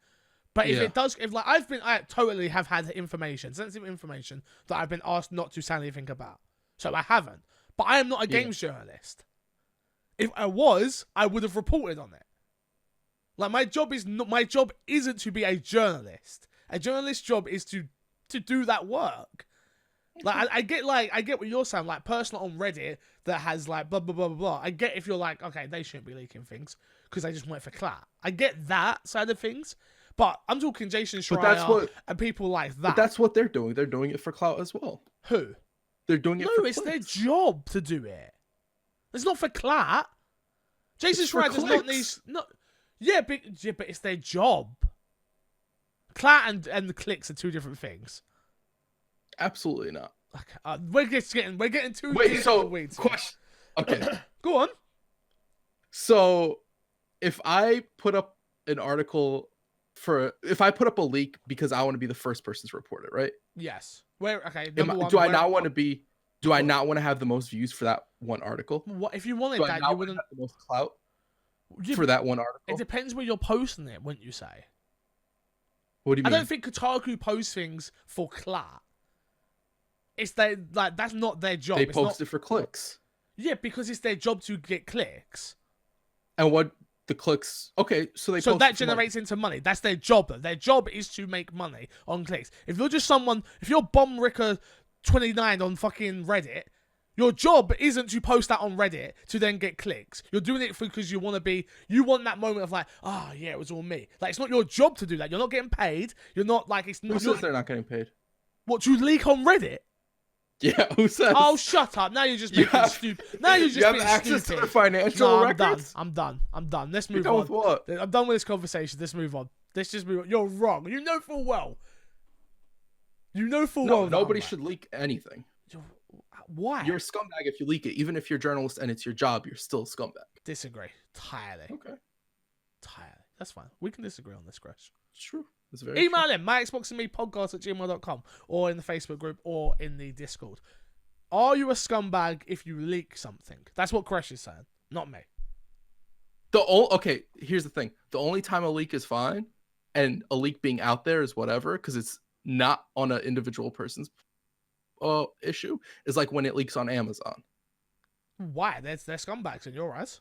But if it does, I totally have had sensitive information, that I've been asked not to say anything about. So I haven't. But I am not a games journalist. If I was, I would have reported on it. Like, my job isn't to be a journalist. A journalist's job is to do that work. Like, I get what you're saying, like, person on Reddit that has, like, blah, blah, blah, blah, blah. I get if you're like, okay, they shouldn't be leaking things because they just went for clout. I get that side of things, but I'm talking Jason Schreier and people like that. But that's what they're doing. They're doing it for clout as well. Who? They're doing it for No, it's their job to do it. It's not for clout. Jason Schreier does not need... No, yeah, but it's their job. Clout and the clicks are two different things. Absolutely not. Okay, we're getting too Wait, deep so in the weeds. question. Okay, go on. So, if I put up an article if I put up a leak because I want to be the first person to report it, right? Yes. Okay. Do I not want to have the most views for that one article? What if you wanted that? You wouldn't have the most clout for that one article. It depends where you're posting it, wouldn't you say? What do you mean? I don't think Kotaku posts things for clout. It's that's not their job. They post it for clicks. Yeah, because it's their job to get clicks. And what the clicks? Okay, so that generates into money. That's their job, though. Their job is to make money on clicks. If you're just if you're BombRicker29 on fucking Reddit, your job isn't to post that on Reddit to then get clicks. You're doing it because you want that moment of like, yeah, it was all me. Like, it's not your job to do that. You're not getting paid. You're not like, it's not. Who says they're not getting paid? What, to leak on Reddit? Yeah, who says? Oh, shut up. Now you're just being stupid. Now you're just being stupid. You have access to the financial records? I'm done. Let's move on. on. With what? I'm done with this conversation. Let's move on. Let's just move on. You're wrong. You know full well. Nobody should leak anything. Why? You're a scumbag if you leak it. Even if you're a journalist and it's your job, you're still a scumbag. Disagree. Entirely. Okay. Entirely. That's fine. We can disagree on this, Chris. It's true. It's very Email true. him, myxboxandmepodcast@gmail.com, or in the Facebook group, or in the Discord. Are you a scumbag if you leak something? That's what Crash is saying, not me. Okay, here's the thing. The only time a leak is fine, and a leak being out there is whatever, because it's not on an individual person's issue, is like when it leaks on Amazon. Why? They're scumbags in your eyes.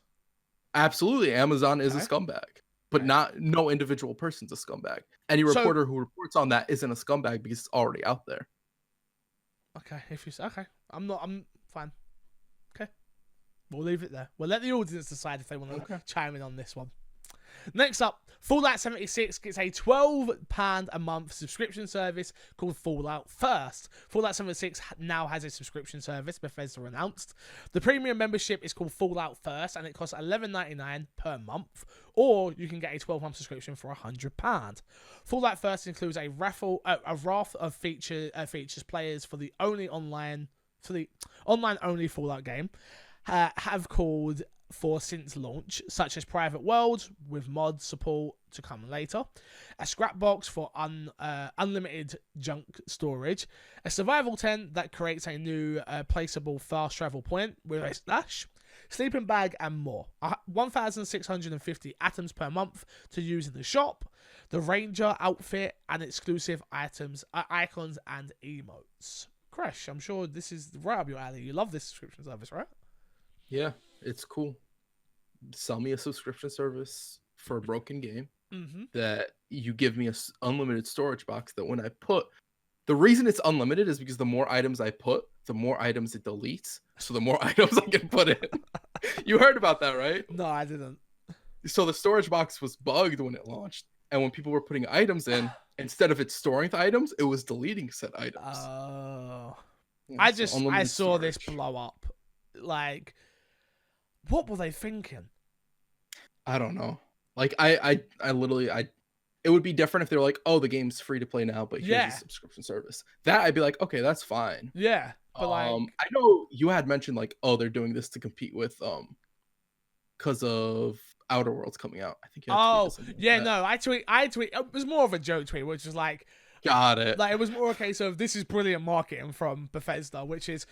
Absolutely, Amazon is a Okay. scumbag, but Right. no individual person's a scumbag. Any So- reporter who reports on that isn't a scumbag because it's already out there. Okay, if you say, okay, I'm fine. Okay, we'll leave it there. We'll let the audience decide if they want to Okay. chime in on this one. Next up, Fallout 76 gets a £12 a month subscription service called Fallout First. Fallout 76 now has a subscription service, Bethesda announced. The premium membership is called Fallout First, and it costs $11.99 per month, or you can get a 12-month subscription for £100. Fallout First includes a raft of features players for the online only Fallout game have called for since launch, such as private worlds with mod support to come later, a scrap box for unlimited junk storage, a survival tent that creates a new placeable fast travel point with a slash, sleeping bag, and more. 1,650 atoms per month to use in the shop, the ranger outfit, and exclusive items, icons, and emotes. Crash, I'm sure this is right up your alley. You love this subscription service, right? Yeah, it's cool. Sell me a subscription service for a broken game that you give me a unlimited storage box that when I put, the reason it's unlimited is because the more items I put, the more items it deletes. So the more items I can put in. You heard about that, right? No, I didn't. So the storage box was bugged when it launched. And when people were putting items in, instead of it storing the items, it was deleting said items. Oh. Yeah, I so saw storage. this blow up. Like, what were they thinking? I don't know. Like I literally it would be different if they were like, oh, the game's free to play now, but here's a subscription service. That I'd be like, okay, that's fine. Yeah. But I know you had mentioned like, oh, they're doing this to compete with because of Outer Worlds coming out. I think you had tweeted something like that. no, I tweet it was more of a joke tweet, which was like, got it. Like, it was more a case of, this is brilliant marketing from Bethesda, which is,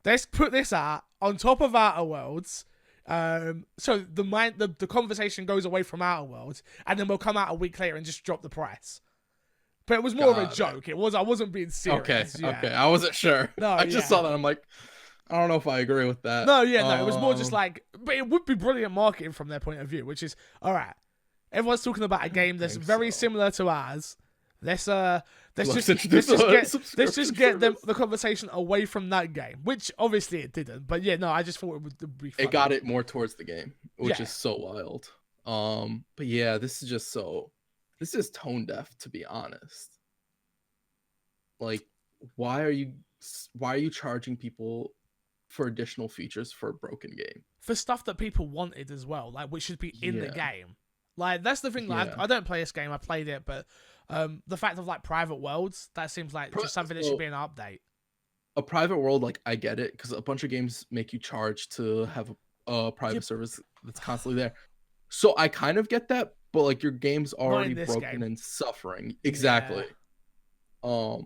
let's put this out on top of Outer Worlds. So the conversation goes away from Outer Worlds, and then we'll come out a week later and just drop the price. But it was more of a joke. I wasn't being serious. Okay. I wasn't sure. No, I just saw that. I'm like, I don't know if I agree with that. No, it was more just like, but it would be brilliant marketing from their point of view, which is, all right, everyone's talking about a game that's very similar to ours. Let's just get the conversation away from that game, which obviously it didn't. But yeah, no, I just thought it would be funny. It got it more towards the game, which is so wild. But yeah, this is tone deaf, to be honest. Like, why are you charging people for additional features for a broken game? For stuff that people wanted as well, like, which should be in the game. Like, that's the thing. Like, I don't play this game. I played it, but the fact of like private worlds, that seems like just something that should be an update. A private world, like, I get it, because a bunch of games make you charge to have a private service that's constantly there. So I kind of get that, but like, your game's already broken and suffering. Exactly. Yeah.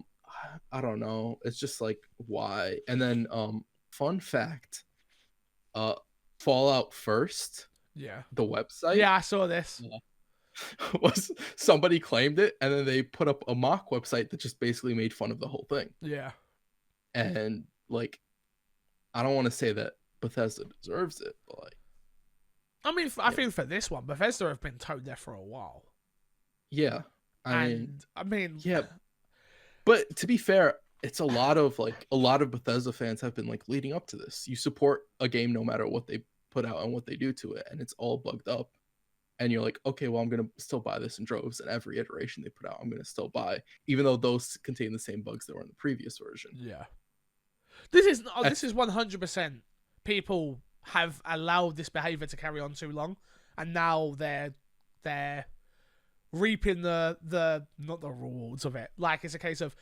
I don't know. It's just like, why? And then fun fact, Fallout First. Yeah. The website. Yeah, I saw this. Was somebody claimed it, and then they put up a mock website that just basically made fun of the whole thing. Yeah. And like, I don't want to say that Bethesda deserves it, but like, I mean, I think for this one, Bethesda have been tone deaf for a while. Yeah. I mean, yeah. But to be fair, it's a lot of Bethesda fans have been like leading up to this. You support a game no matter what they put out and what they do to it, and it's all bugged up. And you're like, okay, well, I'm going to still buy this in droves, and every iteration they put out, I'm going to still buy, even though those contain the same bugs that were in the previous version. Yeah. This is 100% people have allowed this behavior to carry on too long, and now they're reaping the not the rewards of it. Like, it's a case of,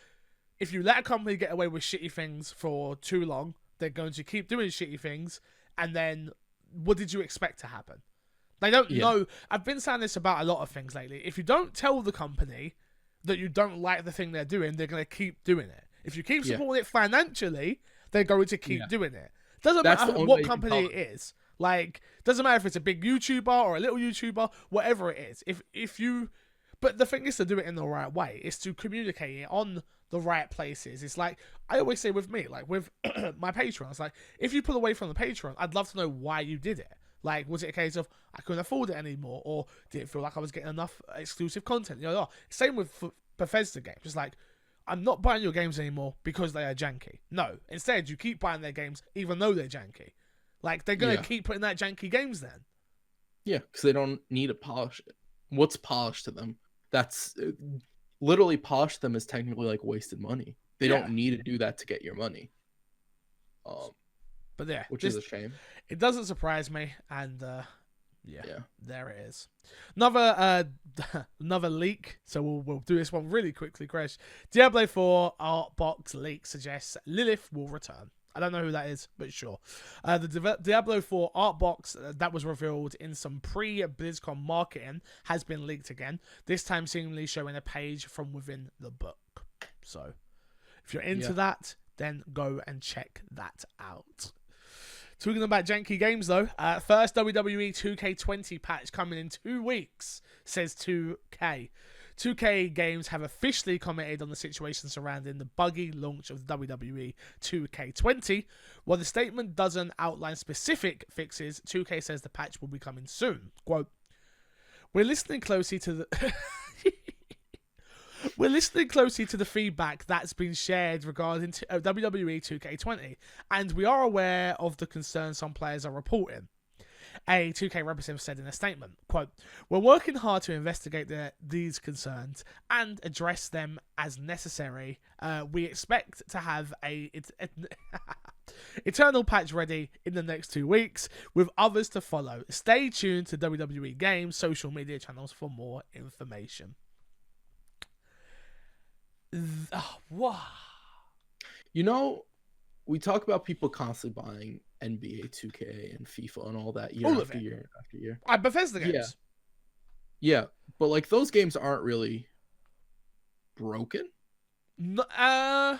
if you let a company get away with shitty things for too long, they're going to keep doing shitty things, and then what did you expect to happen? They don't know. I've been saying this about a lot of things lately. If you don't tell the company that you don't like the thing they're doing, they're going to keep doing it. If you keep supporting it financially, they're going to keep doing it. Doesn't matter what company it is. Like, doesn't matter if it's a big YouTuber or a little YouTuber, whatever it is. But the thing is to do it in the right way. Is to communicate it on the right places. It's like, I always say with me, like with my Patreon, it's like, if you pull away from the Patreon, I'd love to know why you did it. Like, was it a case of I couldn't afford it anymore, or did it feel like I was getting enough exclusive content? Same with Bethesda games. It's like, I'm not buying your games anymore because they are janky. No, instead you keep buying their games even though they're janky. Like, they're gonna keep putting out janky games then. Yeah, because they don't need to polish it. What's polished to them? That's literally polished them is technically like wasted money. They don't need to do that to get your money. But yeah, which is a shame. It doesn't surprise me, and there it is. Another leak. So we'll do this one really quickly, Chris. Diablo 4 art box leak suggests Lilith will return. I don't know who that is, but sure. The Diablo 4 art box that was revealed in some pre-BlizzCon marketing has been leaked again, this time seemingly showing a page from within the book. So, if you're into that, then go and check that out. Talking about janky games, though, first WWE 2K20 patch coming in 2 weeks, says 2K. 2K Games have officially commented on the situation surrounding the buggy launch of the WWE 2K20. While the statement doesn't outline specific fixes, 2K says the patch will be coming soon. Quote, We're listening closely to the feedback that's been shared regarding WWE 2K20, and we are aware of the concerns some players are reporting. A 2K representative said in a statement, quote, We're working hard to investigate these concerns and address them as necessary. We expect to have a eternal patch ready in the next 2 weeks, with others to follow. Stay tuned to WWE Games social media channels for more information. Wow. We talk about people constantly buying NBA 2K and FIFA and all that year after year after year. Bethesda games. Yeah, but like those games aren't really broken. No, I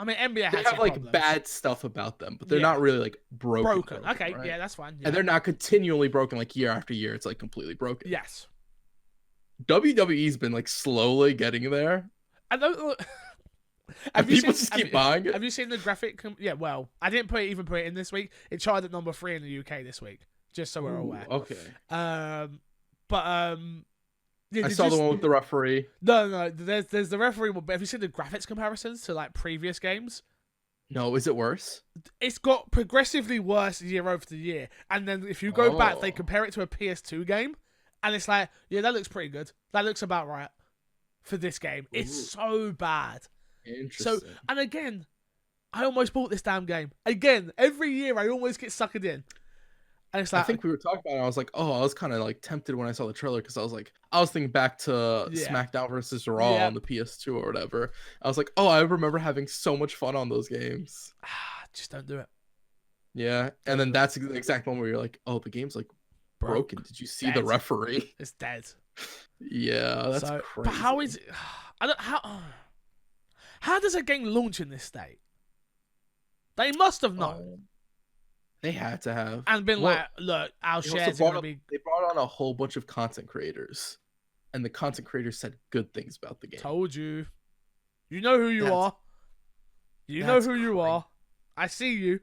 mean, NBA they have like problems. Bad stuff about them, but they're not really like broken. Okay, right? Yeah, that's fine. Yeah. And they're not continually broken like year after year. It's like completely broken. Yes. WWE's been like slowly getting there. I don't. People just keep buying it. Have you seen the graphic? Yeah, well, I didn't even put it in this week. It charted at number 3 in the UK this week, just so we're aware. Okay. Yeah, I saw the one with the referee. No. There's the referee one, but have you seen the graphics comparisons to like previous games? No, is it worse? It's got progressively worse year over the year, and then if you go back, they compare it to a PS2 game, and it's like, yeah, that looks pretty good. That looks about right for this game. It's so bad. Interesting. So, and again, I almost bought this damn game. Again, every year I always get suckered in. And it's like, I think we were talking about it. I was like, I was kind of like tempted when I saw the trailer because I was thinking back to SmackDown versus Raw on the PS2 or whatever. I was like, I remember having so much fun on those games. Just don't do it. Yeah, and then that's the exact one where you're like, the game's like broken. Did you see the referee? It's dead. Yeah, that's crazy. But how is it? How does a game launch in this state? They must have known. They had to have. And been like, look, our shares are going to be... They brought on a whole bunch of content creators. And the content creators said good things about the game. Told you. You know who you are. You know who you are. I see you.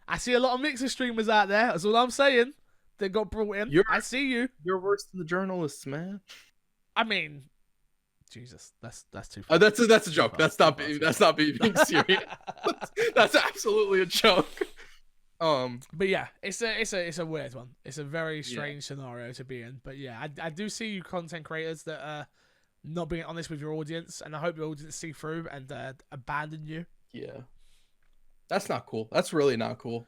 I see a lot of Mixer streamers out there. That's all I'm saying. They got brought in. I see you. You're worse than the journalists, man. I mean... Jesus, that's too far. That's a joke. That's not being serious. That's absolutely a joke. But yeah, it's a weird one. It's a very strange scenario to be in. But yeah, I do see you content creators that are not being honest with your audience, and I hope your audience see through and abandon you. Yeah, that's not cool. That's really not cool.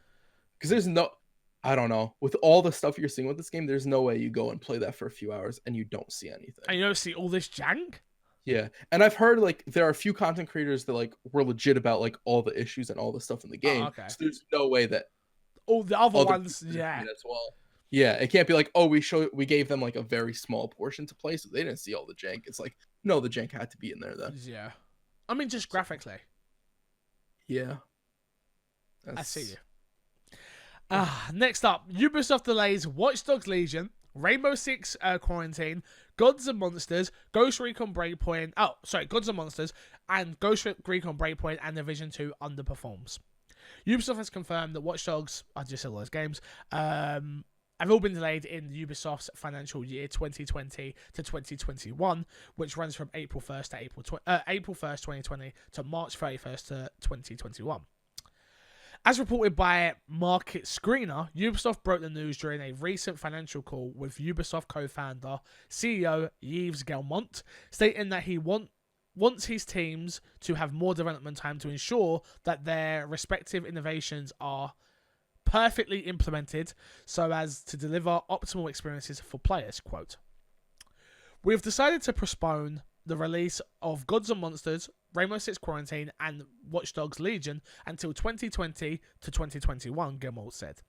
Because I don't know. With all the stuff you're seeing with this game, there's no way you go and play that for a few hours and you don't see anything. And you don't see all this jank? Yeah, and I've heard like there are a few content creators that like were legit about like all the issues and all the stuff in the Oh, game. okay. So there's no way that All the other other ones, people didn't see yeah. it as well. Yeah, it can't be like, oh, we gave them like a very small portion to play, so they didn't see all the jank. It's like, no, the jank had to be in there then. Yeah. I mean, just graphically. Yeah, I see you. Next up, Ubisoft delays Watch Dogs Legion, Rainbow Six Quarantine, Gods and Monsters, Ghost Recon Breakpoint. Oh, sorry, Gods and Monsters and Ghost Recon Breakpoint and Division 2 underperforms. Ubisoft has confirmed that Watch Dogs, I just said all those games, have all been delayed in Ubisoft's financial year 2020 to 2021, which runs from April 1st to April 1st, 2020 to March 31st to 2021. As reported by Market Screener, Ubisoft broke the news during a recent financial call with Ubisoft co-founder, CEO Yves Guillemot, stating that he wants his teams to have more development time to ensure that their respective innovations are perfectly implemented so as to deliver optimal experiences for players, quote. We have decided to postpone the release of Gods and Monsters, Rainbow Six Quarantine, and Watch Dogs Legion until 2020 to 2021, Guillemot said.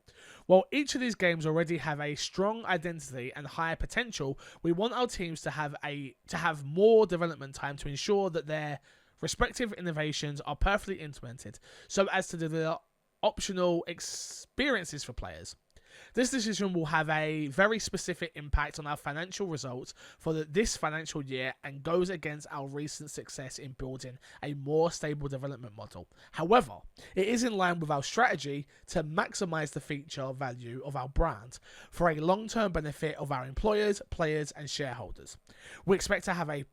While each of these games already have a strong identity and higher potential, we want our teams to have more development time to ensure that their respective innovations are perfectly implemented so as to deliver optional experiences for players. This decision will have a very specific impact on our financial results for this financial year and goes against our recent success in building a more stable development model. However, it is in line with our strategy to maximize the feature value of our brand for a long-term benefit of our employers, players, and shareholders. We expect to have a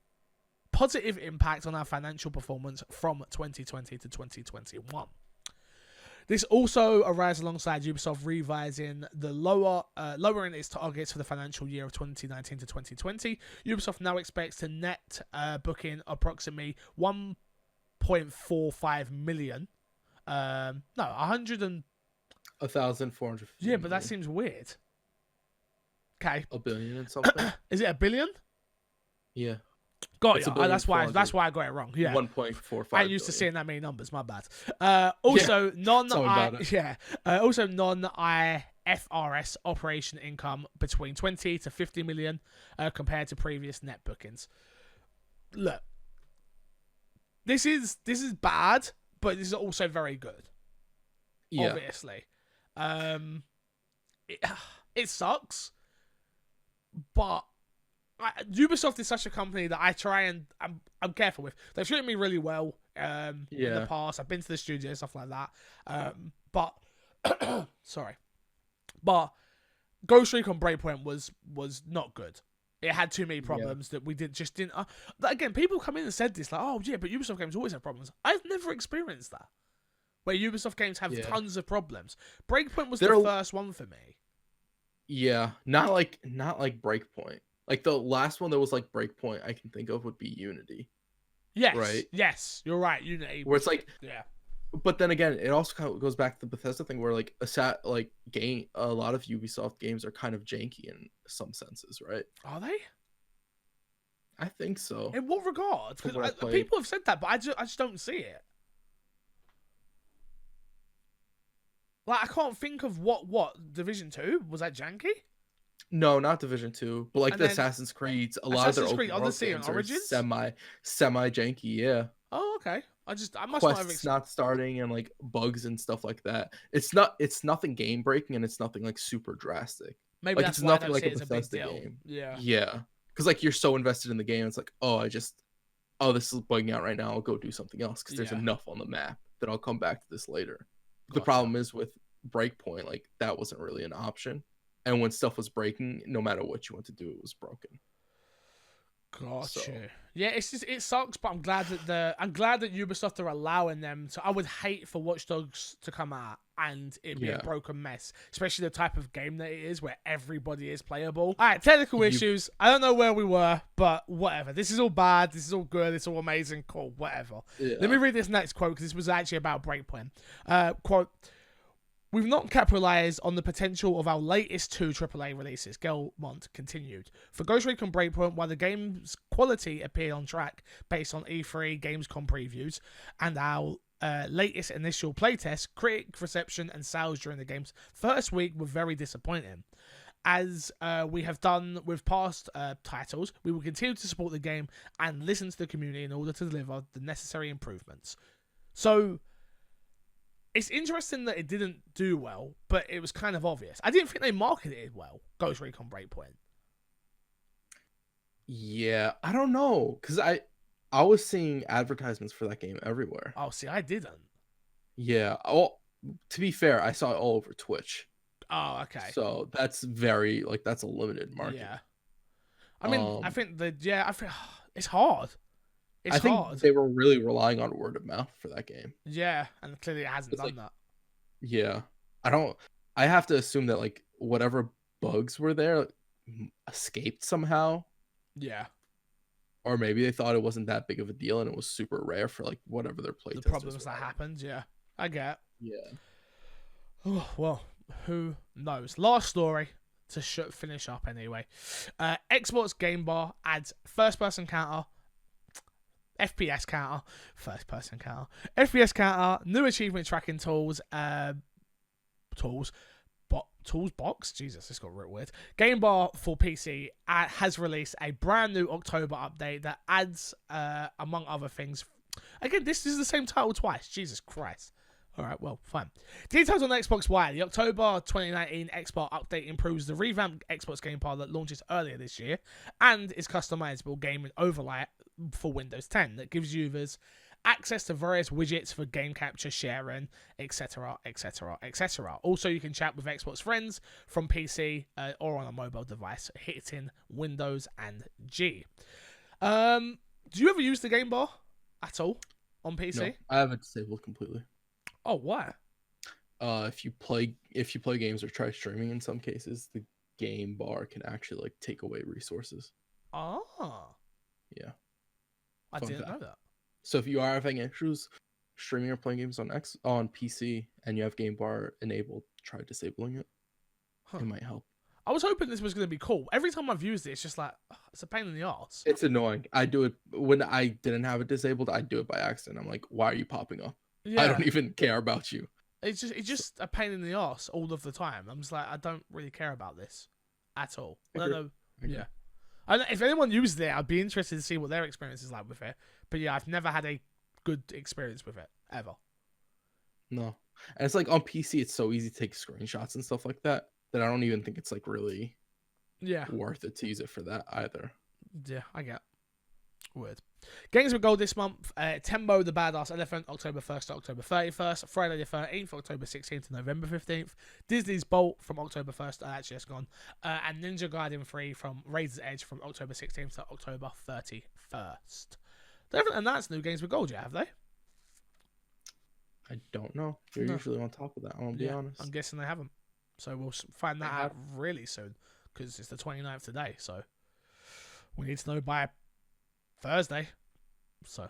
positive impact on our financial performance from 2020 to 2021. This also arrives alongside Ubisoft revising the lowering its targets for the financial year of 2019 to 2020. Ubisoft now expects to net book in approximately 1.45 million. No, 100 and 1,400. yeah, but that seems weird. Okay, $1 billion and something. is it $1 billion? Yeah. Got It's you. That's why I got it wrong. Yeah. 1.45. I used to seeing that many numbers. My bad. Also non-IFRS operation income between 20 to 50 million compared to previous net bookings. Look, this is bad, but this is also very good. Yeah. Obviously, it sucks, but Ubisoft is such a company that I try and I'm careful with. They've treated me really well in the past. I've been to the studio, stuff like that. But Ghost Recon Breakpoint was not good. It had too many problems that we didn't. Again, people come in and said this like, oh yeah, but Ubisoft games always have problems. I've never experienced that. Where Ubisoft games have tons of problems. Breakpoint was the first one for me. Yeah, not like Breakpoint. Like the last one that was like Breakpoint I can think of would be Unity. Yes. Right? Yes, you're right. Unity. Where it's like, yeah. But then again, it also kind of goes back to the Bethesda thing where like a lot of Ubisoft games are kind of janky in some senses, right? Are they? I think so. In what regard? Because people have said that, but I just don't see it. Like I can't think of what Division 2 was that janky? No, not Division 2, but like the Assassin's Creed, a lot of their open world games are semi janky, yeah. Oh, okay. I must Quests not starting and like bugs and stuff like that. It's nothing game breaking and it's nothing like super drastic. Maybe like that's it's why nothing like a it's Bethesda a big deal. game. Yeah. Yeah. Because like you're so invested in the game, it's like, this is bugging out right now. I'll go do something else because there's enough on the map that I'll come back to this later. Gotcha. The problem is with Breakpoint, like that wasn't really an option. And when stuff was breaking, no matter what you went to do, it was broken. Gotcha. So. Yeah, it sucks, but I'm glad that Ubisoft are allowing them to. I would hate for Watch Dogs to come out and it be a broken mess, especially the type of game that it is, where everybody is playable. All right, technical issues. I don't know where we were, but whatever. This is all bad. This is all good. It's all amazing. Cool. Whatever. Yeah. Let me read this next quote because this was actually about Breakpoint. Quote. We've not capitalized on the potential of our latest 2 AAA releases, Gelmont continued. For Ghost Recon Breakpoint, while the game's quality appeared on track based on E3 Gamescom previews and our latest initial playtest, critic reception and sales during the game's first week were very disappointing. As we have done with past titles, we will continue to support the game and listen to the community in order to deliver the necessary improvements. So, it's interesting that it didn't do well, but it was kind of obvious. I didn't think they marketed it well, Ghost Recon Breakpoint. Yeah, I don't know, because I was seeing advertisements for that game everywhere. Oh, see, I didn't. Yeah. Oh, to be fair, I saw it all over Twitch. Oh, okay. So that's very that's a limited market. Yeah. I mean, I think it's hard. I think they were really relying on word of mouth for that game. Yeah, and clearly it hasn't done that. Yeah. I have to assume that whatever bugs were there escaped somehow. Yeah. Or maybe they thought it wasn't that big of a deal and it was super rare for whatever their playtesters. The problems that happened, yeah. I get. Yeah. Oh, well, who knows? Last story to finish up anyway. Xbox Game Bar adds first-person counter, FPS counter, first-person counter, FPS counter, new achievement tracking tools, tools box. Jesus, this got real weird. Game Bar for PC has released a brand new October update that adds, among other things. Again, this is the same title twice. Jesus Christ. All right, well, fine. Details on Xbox One. The October 2019 Xbox update improves the revamped Xbox Game Pass that launches earlier this year and is customizable gaming overlay for Windows 10 that gives users access to various widgets for game capture, sharing, etc., etc., etc. Also, you can chat with Xbox friends from PC or on a mobile device, hitting Windows and G. Do you ever use the Game Bar at all on PC? No, I have it disabled completely. Oh, why? If you play games or try streaming, in some cases, the Game Bar can actually take away resources. Ah. Yeah. I didn't know that. So if you are having issues streaming or playing games on PC and you have Game Bar enabled, try disabling it. It might help. I was hoping this was going to be cool. Every time I've used it, it's just it's a pain in the ass. It's annoying. I do it when I didn't have it disabled. I do it by accident. I'm like, why are you popping up? Yeah. I don't even care about you. It's just a pain in the ass all of the time. I'm just like, I don't really care about this at all. I don't know. Yeah. If anyone used it, I'd be interested to see what their experience is like with it. But yeah, I've never had a good experience with it, ever. No. And it's on PC, it's so easy to take screenshots and stuff like that I don't even think it's really worth it to use it for that either. Yeah, I get. Weird. Games with Gold this month. Tembo the Badass Elephant, October 1st to October 31st. Friday the 13th, October 16th to November 15th. Disney's Bolt from October 1st, actually it's gone. And Ninja Gaiden 3 from Razor's Edge from October 16th to October 31st. They haven't announced new Games with Gold yet, have they? I don't know. You're usually on top of that, I'll be honest. I'm guessing they haven't. So we'll find that out really soon because it's the 29th today. So we need to know by Thursday. So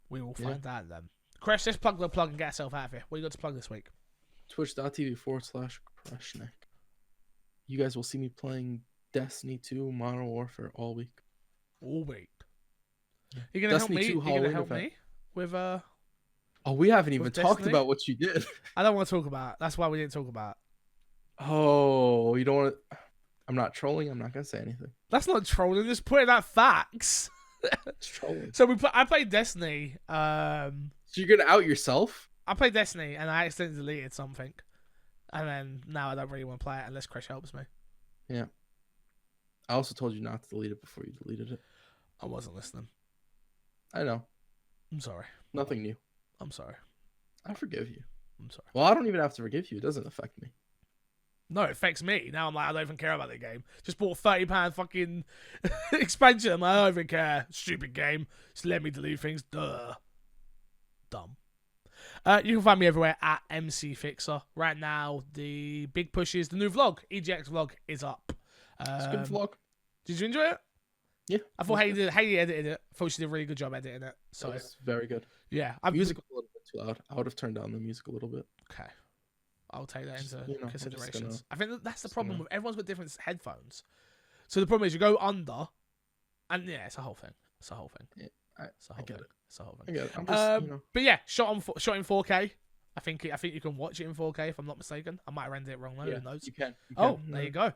we will find out then. Crash, let's plug the plug and get ourselves out of here. What you got to plug this week? Twitch.tv/Crashneck. You guys will see me playing Destiny 2 Modern Warfare all week. All week. You're going to help me? You're going to help me with Oh, we haven't even talked about what you did. I don't want to talk about it. That's why we didn't talk about it. Oh, you don't want to... I'm not trolling. I'm not going to say anything. That's not trolling. Just putting out facts. It's trolling. So I played Destiny. So you're going to out yourself? I played Destiny and I accidentally deleted something. And then now I don't really want to play it unless Crash helps me. Yeah. I also told you not to delete it before you deleted it. I wasn't listening. I know. I'm sorry. Nothing new. I'm sorry. I forgive you. I'm sorry. Well, I don't even have to forgive you. It doesn't affect me. No, it affects me. Now I'm like, I don't even care about the game. Just bought a £30 fucking expansion. I'm like, I don't even care. Stupid game. Just let me delete things. Duh. Dumb. You can find me everywhere at MC Fixer. Right now, the big push is the new vlog. EGX vlog is up. It's a good vlog. Did you enjoy it? Yeah. I thought Hayley edited it. I thought she did a really good job editing it. So it's very good. Yeah. Music was a little bit too loud. I would have turned down the music a little bit. Okay. I'll take that into I'm just considerations. gonna- I think that's the problem gonna- with everyone's got different headphones. So the problem is you go under, and yeah, it's a whole thing. It's a whole thing. Yeah, It's a whole I get thing. it. It's a whole I thing. get it. I'm just, But yeah, shot in 4K. I think you can watch it in 4K if I'm not mistaken. I might have rendered it wrong though. yeah, Who knows? you can. Oh, there you go.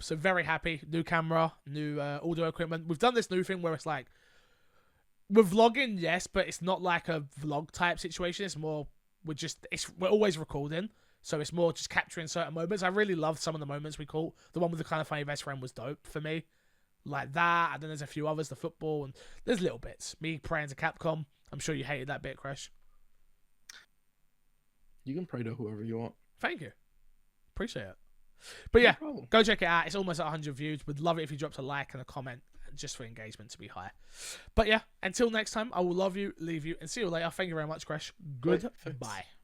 So very happy. New camera, new audio equipment. We've done this new thing where it's like we're vlogging, yes, but it's not like a vlog type situation. It's more we're always recording, so it's more just capturing certain moments. I really loved some of the moments we caught. The one with the kind of funny best friend was dope for me, like that. And then there's a few others, the football, and there's little bits. Me praying to Capcom. I'm sure you hated that bit, Crash. You can pray to whoever you want. Thank you. Appreciate it. But yeah, No problem. go check it out. It's almost at 100 views. Would love it if you dropped a like and a comment just for engagement to be high. But yeah, until next time, I will love you, leave you, and see you later. Thank you very much, Crash. Goodbye.